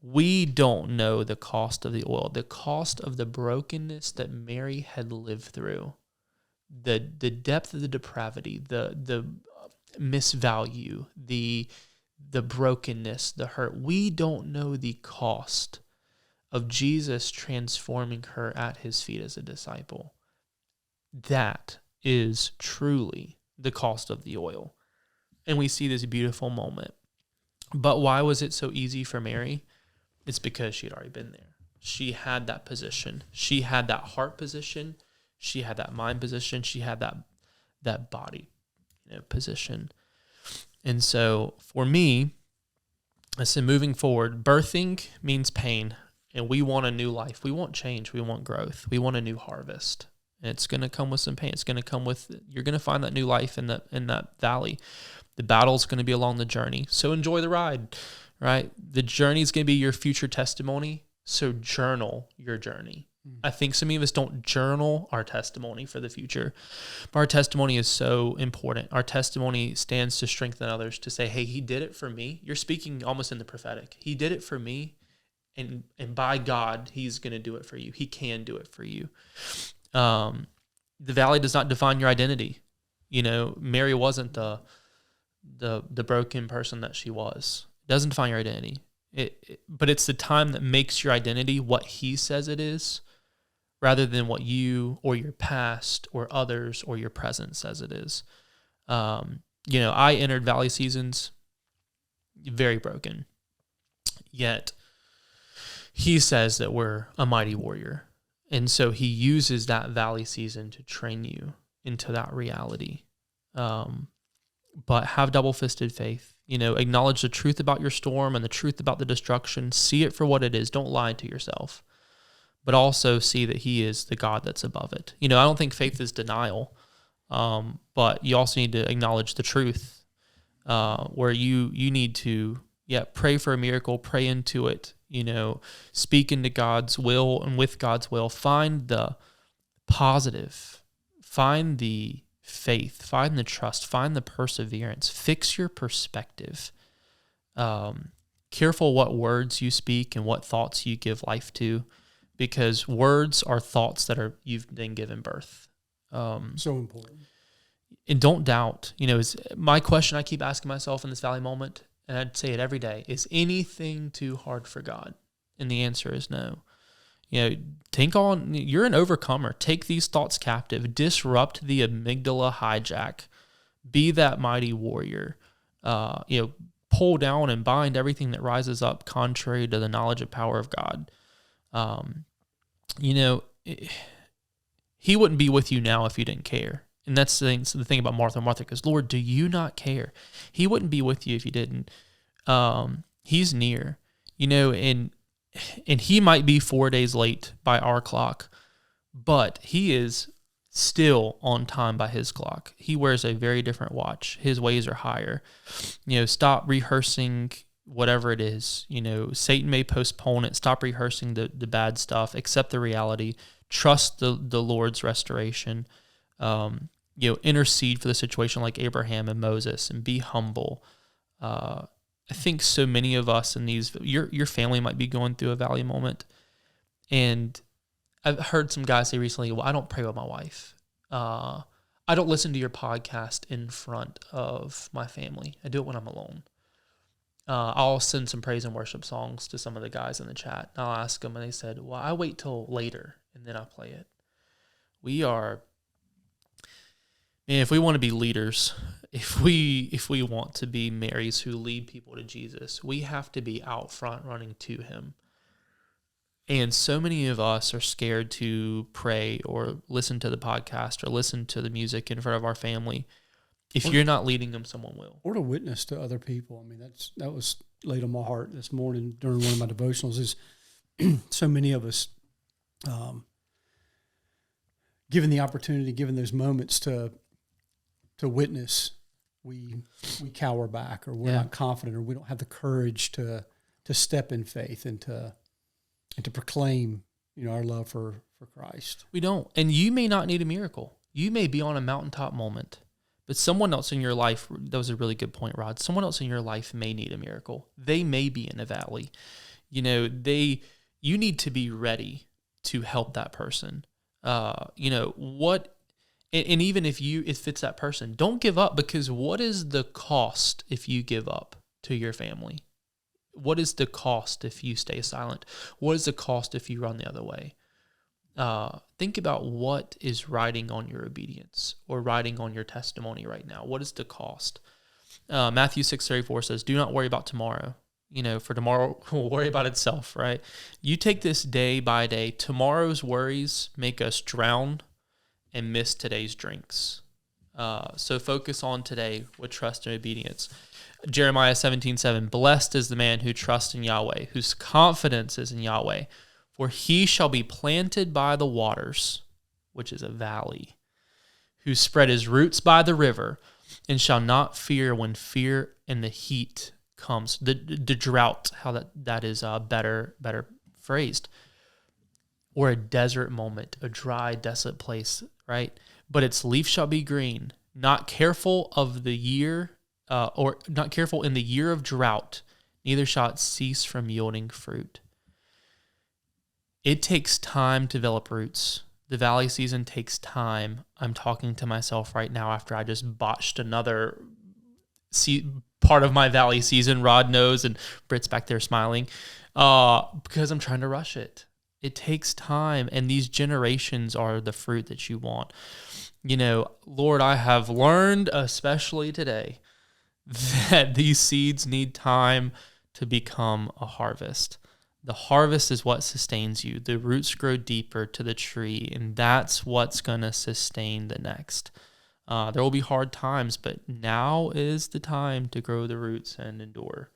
We don't know the cost of the oil, the cost of the brokenness that Mary had lived through, the depth of the depravity, the misvalue, the brokenness, the hurt. We don't know the cost of Jesus transforming her at his feet as a disciple. That is truly the cost of the oil. And we see this beautiful moment. But why was it so easy for Mary? It's because she had already been there. She had that position. She had that heart position. She had that mind position. She had that body, position. And so for me, I said, moving forward, birthing means pain, and we want a new life. We want change. We want growth. We want a new harvest. And it's going to come with some pain. It's going to come with, you're going to find that new life in that valley. The battle's going to be along the journey. So enjoy the ride. Right? The journey is going to be your future testimony. So journal your journey. I think so many of us don't journal our testimony for the future. But our testimony is so important. Our testimony stands to strengthen others, to say, hey, he did it for me. You're speaking almost in the prophetic. He did it for me, and by God, he's going to do it for you. He can do it for you. The valley does not define your identity. Mary wasn't the broken person that she was. It doesn't define your identity. But it's the time that makes your identity what he says it is, rather than what you or your past or others or your present says it is. I entered valley seasons very broken, yet he says that we're a mighty warrior. And so he uses that valley season to train you into that reality. But have double-fisted faith. Acknowledge the truth about your storm and the truth about the destruction. See it for what it is. Don't lie to yourself. But also see that he is the God that's above it. I don't think faith is denial, but you also need to acknowledge the truth, where you need to, pray for a miracle, pray into it, speak into God's will, and with God's will, find the positive, find the faith, find the trust, find the perseverance, fix your perspective. Careful what words you speak and what thoughts you give life to, because words are thoughts that you've been given birth. So important. And don't doubt. Is my question I keep asking myself in this valley moment, and I'd say it every day, is anything too hard for God? And the answer is no. Think on, you're an overcomer. Take these thoughts captive. Disrupt the amygdala hijack. Be that mighty warrior. Pull down and bind everything that rises up contrary to the knowledge and power of God. He wouldn't be with you now if you didn't care. And that's the thing about Martha. Martha goes, Lord, do you not care? He wouldn't be with you if you didn't. He's near, and he might be 4 days late by our clock, but he is still on time by his clock. He wears a very different watch. His ways are higher. Stop rehearsing whatever it is. Satan may postpone it. Stop rehearsing the bad stuff. Accept the reality. Trust the Lord's restoration. Intercede for the situation like Abraham and Moses, and be humble. I think so many of us in your family might be going through a valley moment. And I've heard some guys say recently, well, I don't pray with my wife. I don't listen to your podcast in front of my family. I do it when I'm alone. I'll send some praise and worship songs to some of the guys in the chat. I'll ask them, and they said, well, I wait till later, and then I play it. If we want to be leaders, if we want to be Marys who lead people to Jesus, we have to be out front running to him. And so many of us are scared to pray or listen to the podcast or listen to the music in front of our family. If you're not leading them, someone will. Or to witness to other people. I mean, that was laid on my heart this morning during one of my devotionals, is so many of us, given the opportunity, given those moments to witness, we cower back, or we're not confident, or we don't have the courage to step in faith and to proclaim, our love for Christ. We don't. And you may not need a miracle. You may be on a mountaintop moment, but someone else in your life, that was a really good point, Rod, someone else in your life may need a miracle. They may be in a valley. You need to be ready to help that person. And even if it's that person, don't give up, because what is the cost if you give up to your family? What is the cost if you stay silent? What is the cost if you run the other way? Think about what is riding on your obedience or riding on your testimony right now. What is the cost? Matthew 6:34 says, do not worry about tomorrow. For tomorrow will worry about itself, right? You take this day by day. Tomorrow's worries make us drown and miss today's drinks. So focus on today with trust and obedience. Jeremiah 17:7, blessed is the man who trusts in Yahweh, whose confidence is in Yahweh, for he shall be planted by the waters, which is a valley, who spread his roots by the river, and shall not fear when fear and the heat comes. The drought, how that is better phrased. or a desert moment, a dry, desolate place, right? But its leaf shall be green, not careful of the year, or not careful in the year of drought, neither shall it cease from yielding fruit. It takes time to develop roots. The valley season takes time. I'm talking to myself right now after I just botched another part of my valley season. Rod knows, and Britt's back there smiling, because I'm trying to rush it. It takes time, and these generations are the fruit that you want. Lord, I have learned, especially today, that these seeds need time to become a harvest. The harvest is what sustains you. The roots grow deeper to the tree, and that's what's going to sustain the next. There will be hard times, but now is the time to grow the roots and endure.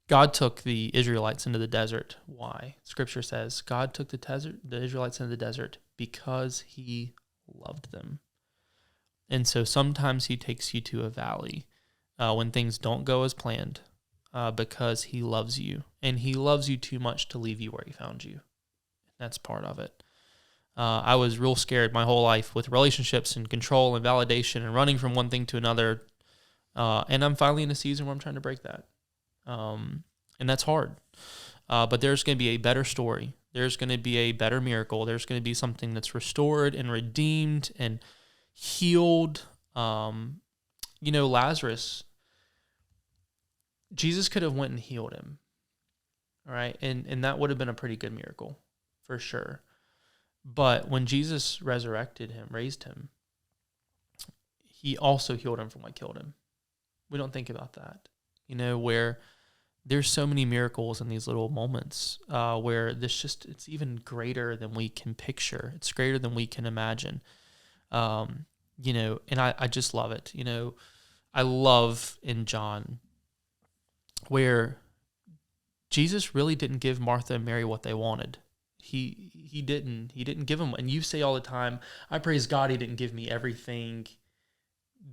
God took the Israelites into the desert. Why? Scripture says God took the Israelites into the desert because he loved them. And so sometimes he takes you to a valley when things don't go as planned, because he loves you, and he loves you too much to leave you where he found you. That's part of it. I was real scared my whole life with relationships and control and validation and running from one thing to another. And I'm finally in a season where I'm trying to break that. And that's hard. But there's going to be a better story. There's going to be a better miracle. There's going to be something that's restored and redeemed and healed. Lazarus, Jesus could have went and healed him. All right. And that would have been a pretty good miracle for sure. But when Jesus resurrected him, raised him, he also healed him from what killed him. We don't think about that, where there's so many miracles in these little moments where it's even greater than we can picture. It's greater than we can imagine. And I just love it. I love in John where Jesus really didn't give Martha and Mary what they wanted. He didn't give them. And you say all the time, I praise God he didn't give me everything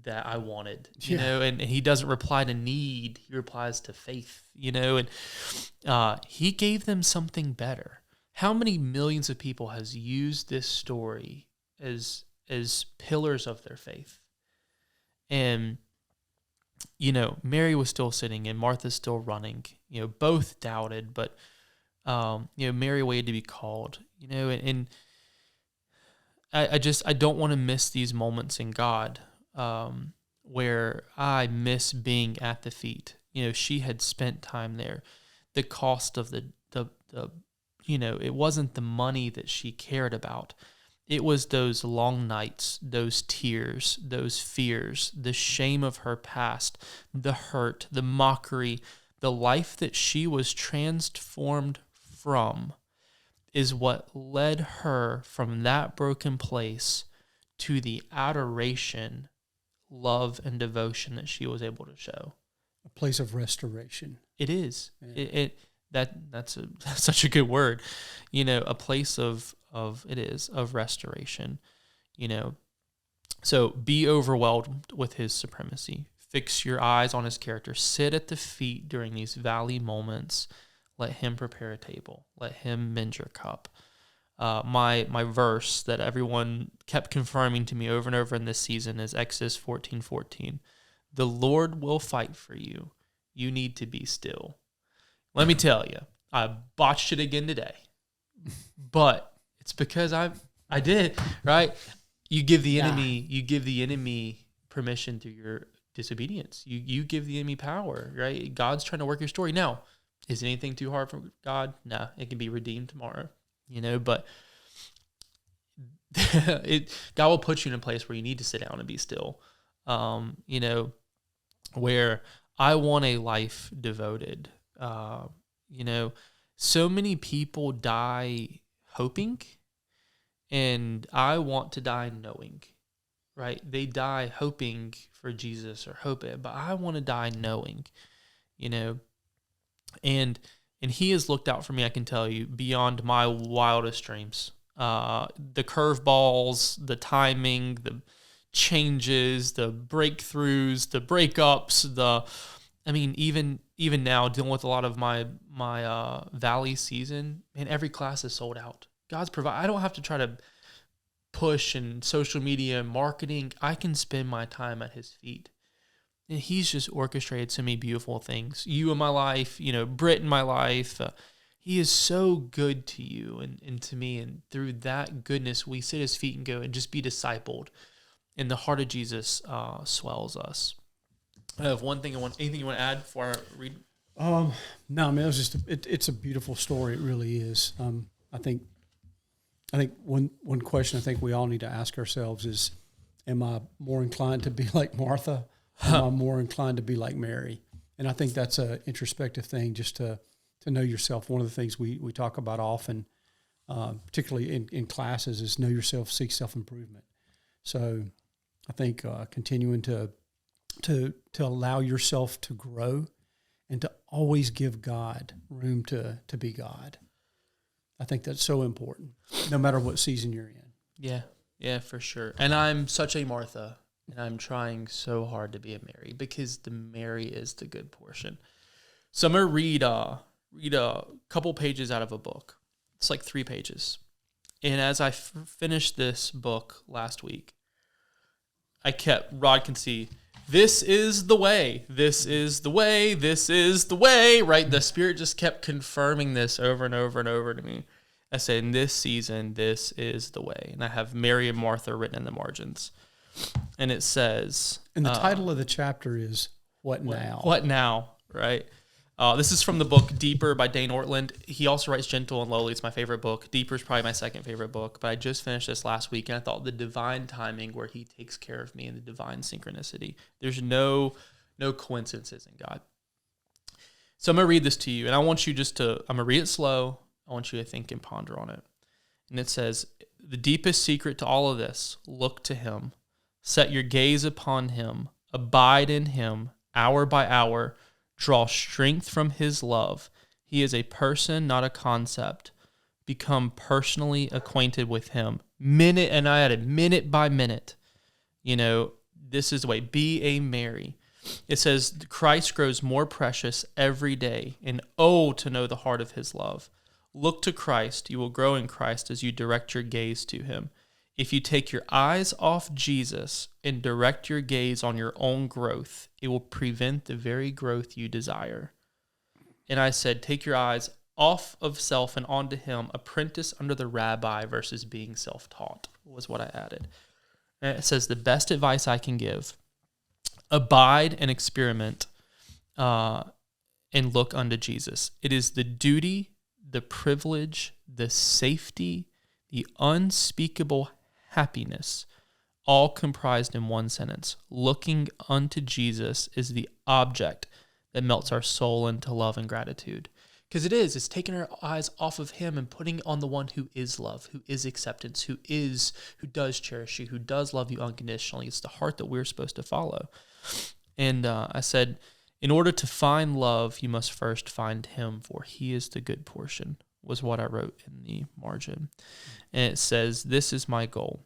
that I wanted, and he doesn't reply to need, he replies to faith, and he gave them something better. How many millions of people has used this story as pillars of their faith? And, Mary was still sitting and Martha's still running, both doubted, but, Mary waited to be called, and I don't want to miss these moments in God. Where I miss being at the feet. She had spent time there. The cost of the it wasn't the money that she cared about. It was those long nights, those tears, those fears, the shame of her past, the hurt, the mockery, the life that she was transformed from is what led her from that broken place to the adoration, love, and devotion that she was able to show. A place of restoration. It is. Yeah. That's such a good word. A place of restoration. So be overwhelmed with his supremacy. Fix your eyes on his character. Sit at the feet during these valley moments. Let him prepare a table. Let him mend your cup. My verse that everyone kept confirming to me over and over in this season is Exodus 14:14. The Lord will fight for you. You need to be still. Let me tell you, I botched it again today, but it's because I did, right? You give the enemy permission through your disobedience. You give the enemy power, right? God's trying to work your story. Now, is anything too hard for God? No, it can be redeemed tomorrow. But God will put you in a place where you need to sit down and be still. Where I want a life devoted. So many people die hoping, and I want to die knowing, right? They die hoping for Jesus or hoping, but I want to die knowing, and he has looked out for me, I can tell you, beyond my wildest dreams. The curveballs, the timing, the changes, the breakthroughs, the breakups, I mean, even now, dealing with a lot of my Valley season, man, every class is sold out. God's provide. I don't have to try to push and social media and marketing. I can spend my time at his feet. And he's just orchestrated so many beautiful things. You in my life, Britt in my life. He is so good to you and to me. And through that goodness, we sit at his feet and go and just be discipled. And the heart of Jesus swells us. I have one thing anything you want to add before I read? No, I mean, it was just it's a beautiful story. It really is. I think one question I think we all need to ask ourselves is, am I more inclined to be like Martha? Am I more inclined to be like Mary? And I think that's an introspective thing, just to know yourself. One of the things we talk about often, particularly in classes, is know yourself, seek self-improvement. So I think continuing to allow yourself to grow and to always give God room to be God. I think that's so important, no matter what season you're in. Yeah, for sure. And I'm such a Martha, and I'm trying so hard to be a Mary, because the Mary is the good portion. So I'm going to read a couple pages out of a book. It's like 3 pages. And as I finished this book last week, Rod can see, this is the way, this is the way, this is the way, right? The Spirit just kept confirming this over and over and over to me. I said, in this season, this is the way. And I have Mary and Martha written in the margins. And it says... And the title of the chapter is, What Now? What Now, right? This is from the book Deeper by Dane Ortland. He also writes Gentle and Lowly. It's my favorite book. Deeper is probably my second favorite book, but I just finished this last week, and I thought the divine timing where he takes care of me and the divine synchronicity. There's no coincidences in God. So I'm going to read this to you, and I want you I'm going to read it slow. I want you to think and ponder on it. And it says, the deepest secret to all of this, look to him. Set your gaze upon him. Abide in him, hour by hour. Draw strength from his love. He is a person, not a concept. Become personally acquainted with him. Minute by minute. This is the way. Be a Mary. It says, Christ grows more precious every day, and to know the heart of his love. Look to Christ. You will grow in Christ as you direct your gaze to him. If you take your eyes off Jesus and direct your gaze on your own growth, it will prevent the very growth you desire. And I said, take your eyes off of self and onto him, apprentice under the rabbi versus being self-taught, was what I added. And it says, the best advice I can give, abide and experiment and look unto Jesus. It is the duty, the privilege, the safety, the unspeakable happiness, all comprised in one sentence. Looking unto Jesus is the object that melts our soul into love and gratitude. Because it's taking our eyes off of him and putting on the one who is love, who is acceptance, who does cherish you, who does love you unconditionally. It's the heart that we're supposed to follow. And I said, in order to find love, you must first find him, for he is the good portion, was what I wrote in the margin. And it says, this is my goal.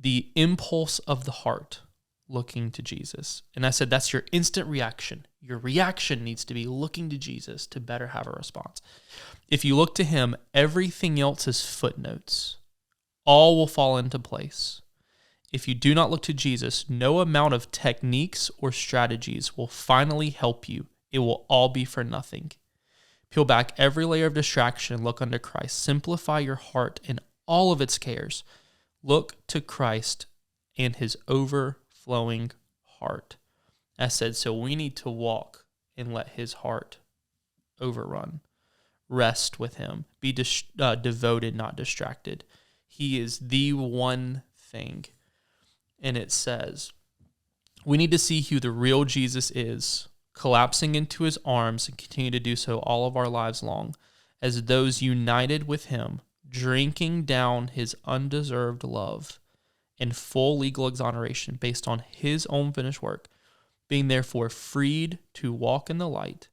The impulse of the heart, looking to Jesus. And I said, that's your instant reaction. Your reaction needs to be looking to Jesus to better have a response. If you look to him, everything else is footnotes. All will fall into place. If you do not look to Jesus, no amount of techniques or strategies will finally help you. It will all be for nothing. Peel back every layer of distraction and look unto Christ. Simplify your heart in all of its cares. Look to Christ and his overflowing heart. I said, so we need to walk and let his heart overrun. Rest with him. Be devoted, not distracted. He is the one thing. And it says, we need to see who the real Jesus is, collapsing into his arms and continue to do so all of our lives long, as those united with him, drinking down his undeserved love and full legal exoneration based on his own finished work, being therefore freed to walk in the light,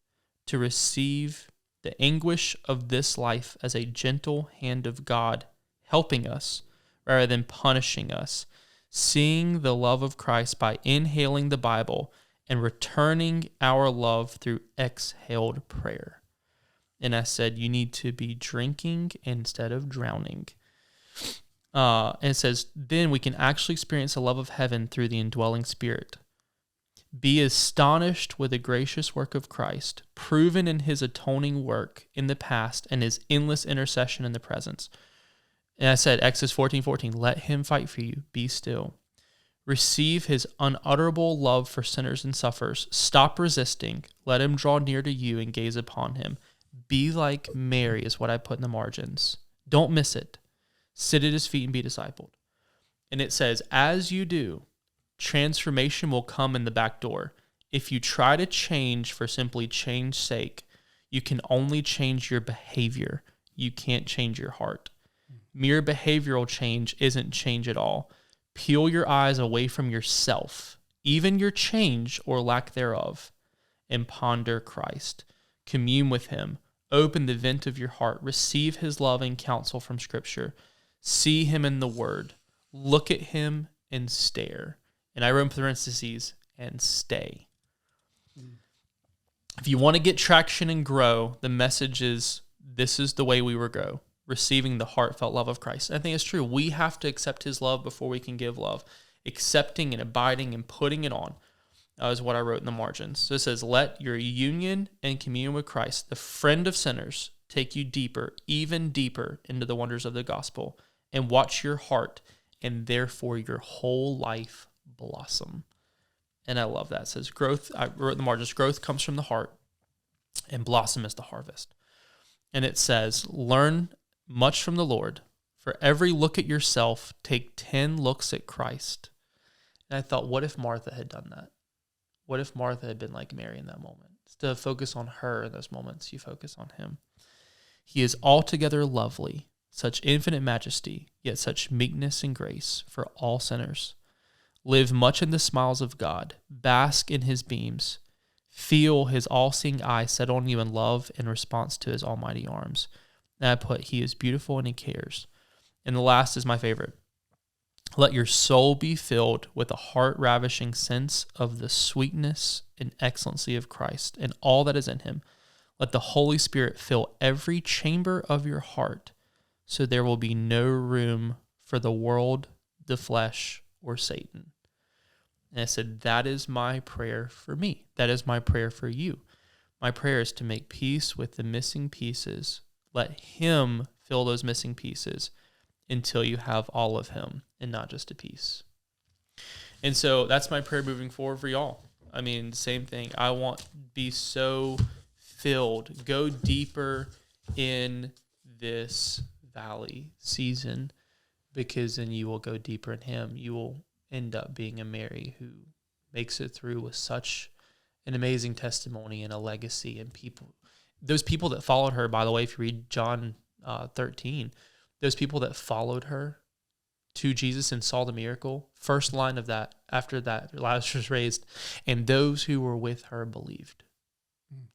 to receive the anguish of this life as a gentle hand of God helping us rather than punishing us, seeing the love of Christ by inhaling the Bible and returning our love through exhaled prayer. And I said, you need to be drinking instead of drowning. And it says, then we can actually experience the love of heaven through the indwelling Spirit. Be astonished with the gracious work of Christ, proven in his atoning work in the past and his endless intercession in the present. And I said, Exodus 14:14, let him fight for you. Be still. Receive his unutterable love for sinners and sufferers. Stop resisting. Let him draw near to you and gaze upon him. Be like Mary is what I put in the margins. Don't miss it. Sit at his feet and be discipled. And it says, as you do, transformation will come in the back door. If you try to change for simply change's sake, you can only change your behavior. You can't change your heart. Mere behavioral change isn't change at all. Peel your eyes away from yourself, even your change or lack thereof, and ponder Christ. Commune with him. Open the vent of your heart. Receive his love and counsel from Scripture. See him in the Word. Look at him and stare. And I wrote in parentheses, and stay. If you want to get traction and grow, the message is, this is the way we will go. Receiving the heartfelt love of Christ. I think it's true. We have to accept his love before we can give love. Accepting and abiding and putting it on is what I wrote in the margins. So it says, let your union and communion with Christ, the friend of sinners, take you deeper, even deeper into the wonders of the gospel, and watch your heart and therefore your whole life blossom. And I love that. It says growth, I wrote in the margins, growth comes from the heart and blossom is the harvest. And it says, learn much from the Lord. For every look at yourself, take 10 looks at Christ. And I thought, what if Martha had done that? What if Martha had been like Mary in that moment? Instead of focus on her in those moments, you focus on him. He is altogether lovely, such infinite majesty, yet such meekness and grace for all sinners. Live much in the smiles of God. Bask in his beams. Feel his all-seeing eye set on you in love in response to his almighty arms. And I put, he is beautiful and he cares. And the last is my favorite. Let your soul be filled with a heart-ravishing sense of the sweetness and excellency of Christ and all that is in him. Let the Holy Spirit fill every chamber of your heart so there will be no room for the world, the flesh, or Satan. And I said, that is my prayer for me. That is my prayer for you. My prayer is to make peace with the missing pieces. Let him fill those missing pieces until you have all of him and not just a piece. And so that's my prayer moving forward for y'all. I mean, same thing. I want to be so filled. Go deeper in this valley season because then you will go deeper in him. You will end up being a Mary who makes it through with such an amazing testimony and a legacy and people. Those people that followed her, by the way, if you read John 13, those people that followed her to Jesus and saw the miracle, first line of that, after that, Lazarus was raised, and those who were with her believed.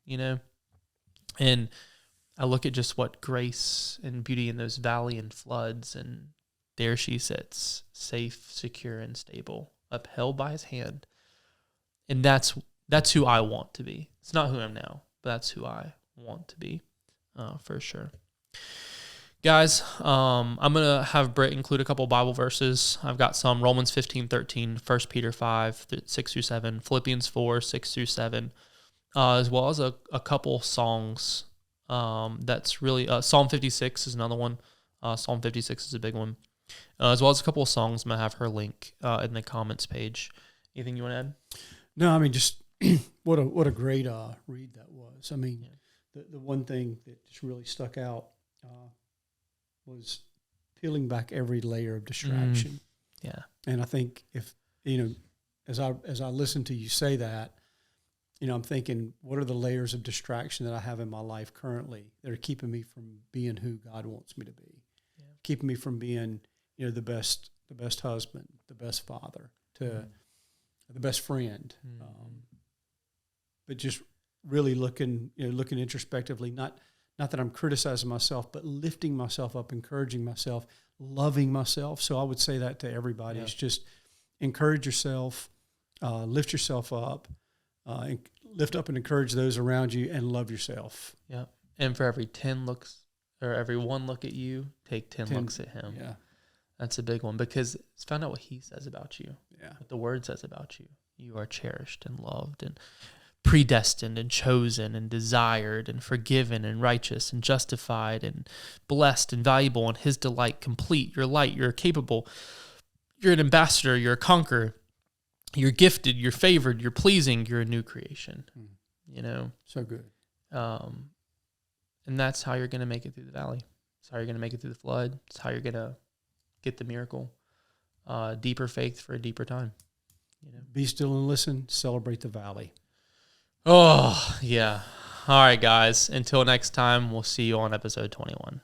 You know? And I look at just what grace and beauty in those valley and floods, and there she sits, safe, secure, and stable, upheld by his hand. And that's who I want to be. It's not who I am now, but that's who I want to be, for sure. Guys, I'm going to have Britt include a couple Bible verses. I've got some Romans 15:13, 1 Peter 5, 6-7, Philippians 4, 6-7, as well as a couple songs. That's really, Psalm 56 is another one. Psalm 56 is a big one. As well as a couple of songs. I'm going to have her link in the comments page. Anything you want to add? No, I mean, just what a great read that was. I mean, the one thing that just really stuck out was peeling back every layer of distraction. Yeah. And I think if, as I listen to you say that, I'm thinking, what are the layers of distraction that I have in my life currently that are keeping me from being who God wants me to be, keeping me from being, the best husband, the best father, to the best friend, but just really looking introspectively, not that I'm criticizing myself, but lifting myself up, encouraging myself, loving myself. So I would say that to everybody. It's just encourage yourself, lift yourself up, lift up and encourage those around you, and love yourself. Yeah. And for every 10 looks, or every one look at you, take 10 looks at him. Yeah. That's a big one, because it's find out what he says about you. Yeah. What the word says about you. You are cherished and loved and predestined and chosen and desired and forgiven and righteous and justified and blessed and valuable in his delight, complete. You're light. You're capable. You're an ambassador. You're a conqueror. You're gifted. You're favored. You're pleasing. You're a new creation. You know? So good. And that's how you're going to make it through the valley. That's how you're going to make it through the flood. It's how you're going to get the miracle. Deeper faith for a deeper time. You know? Be still and listen. Celebrate the valley. Oh, yeah. All right, guys. Until next time, we'll see you on episode 21.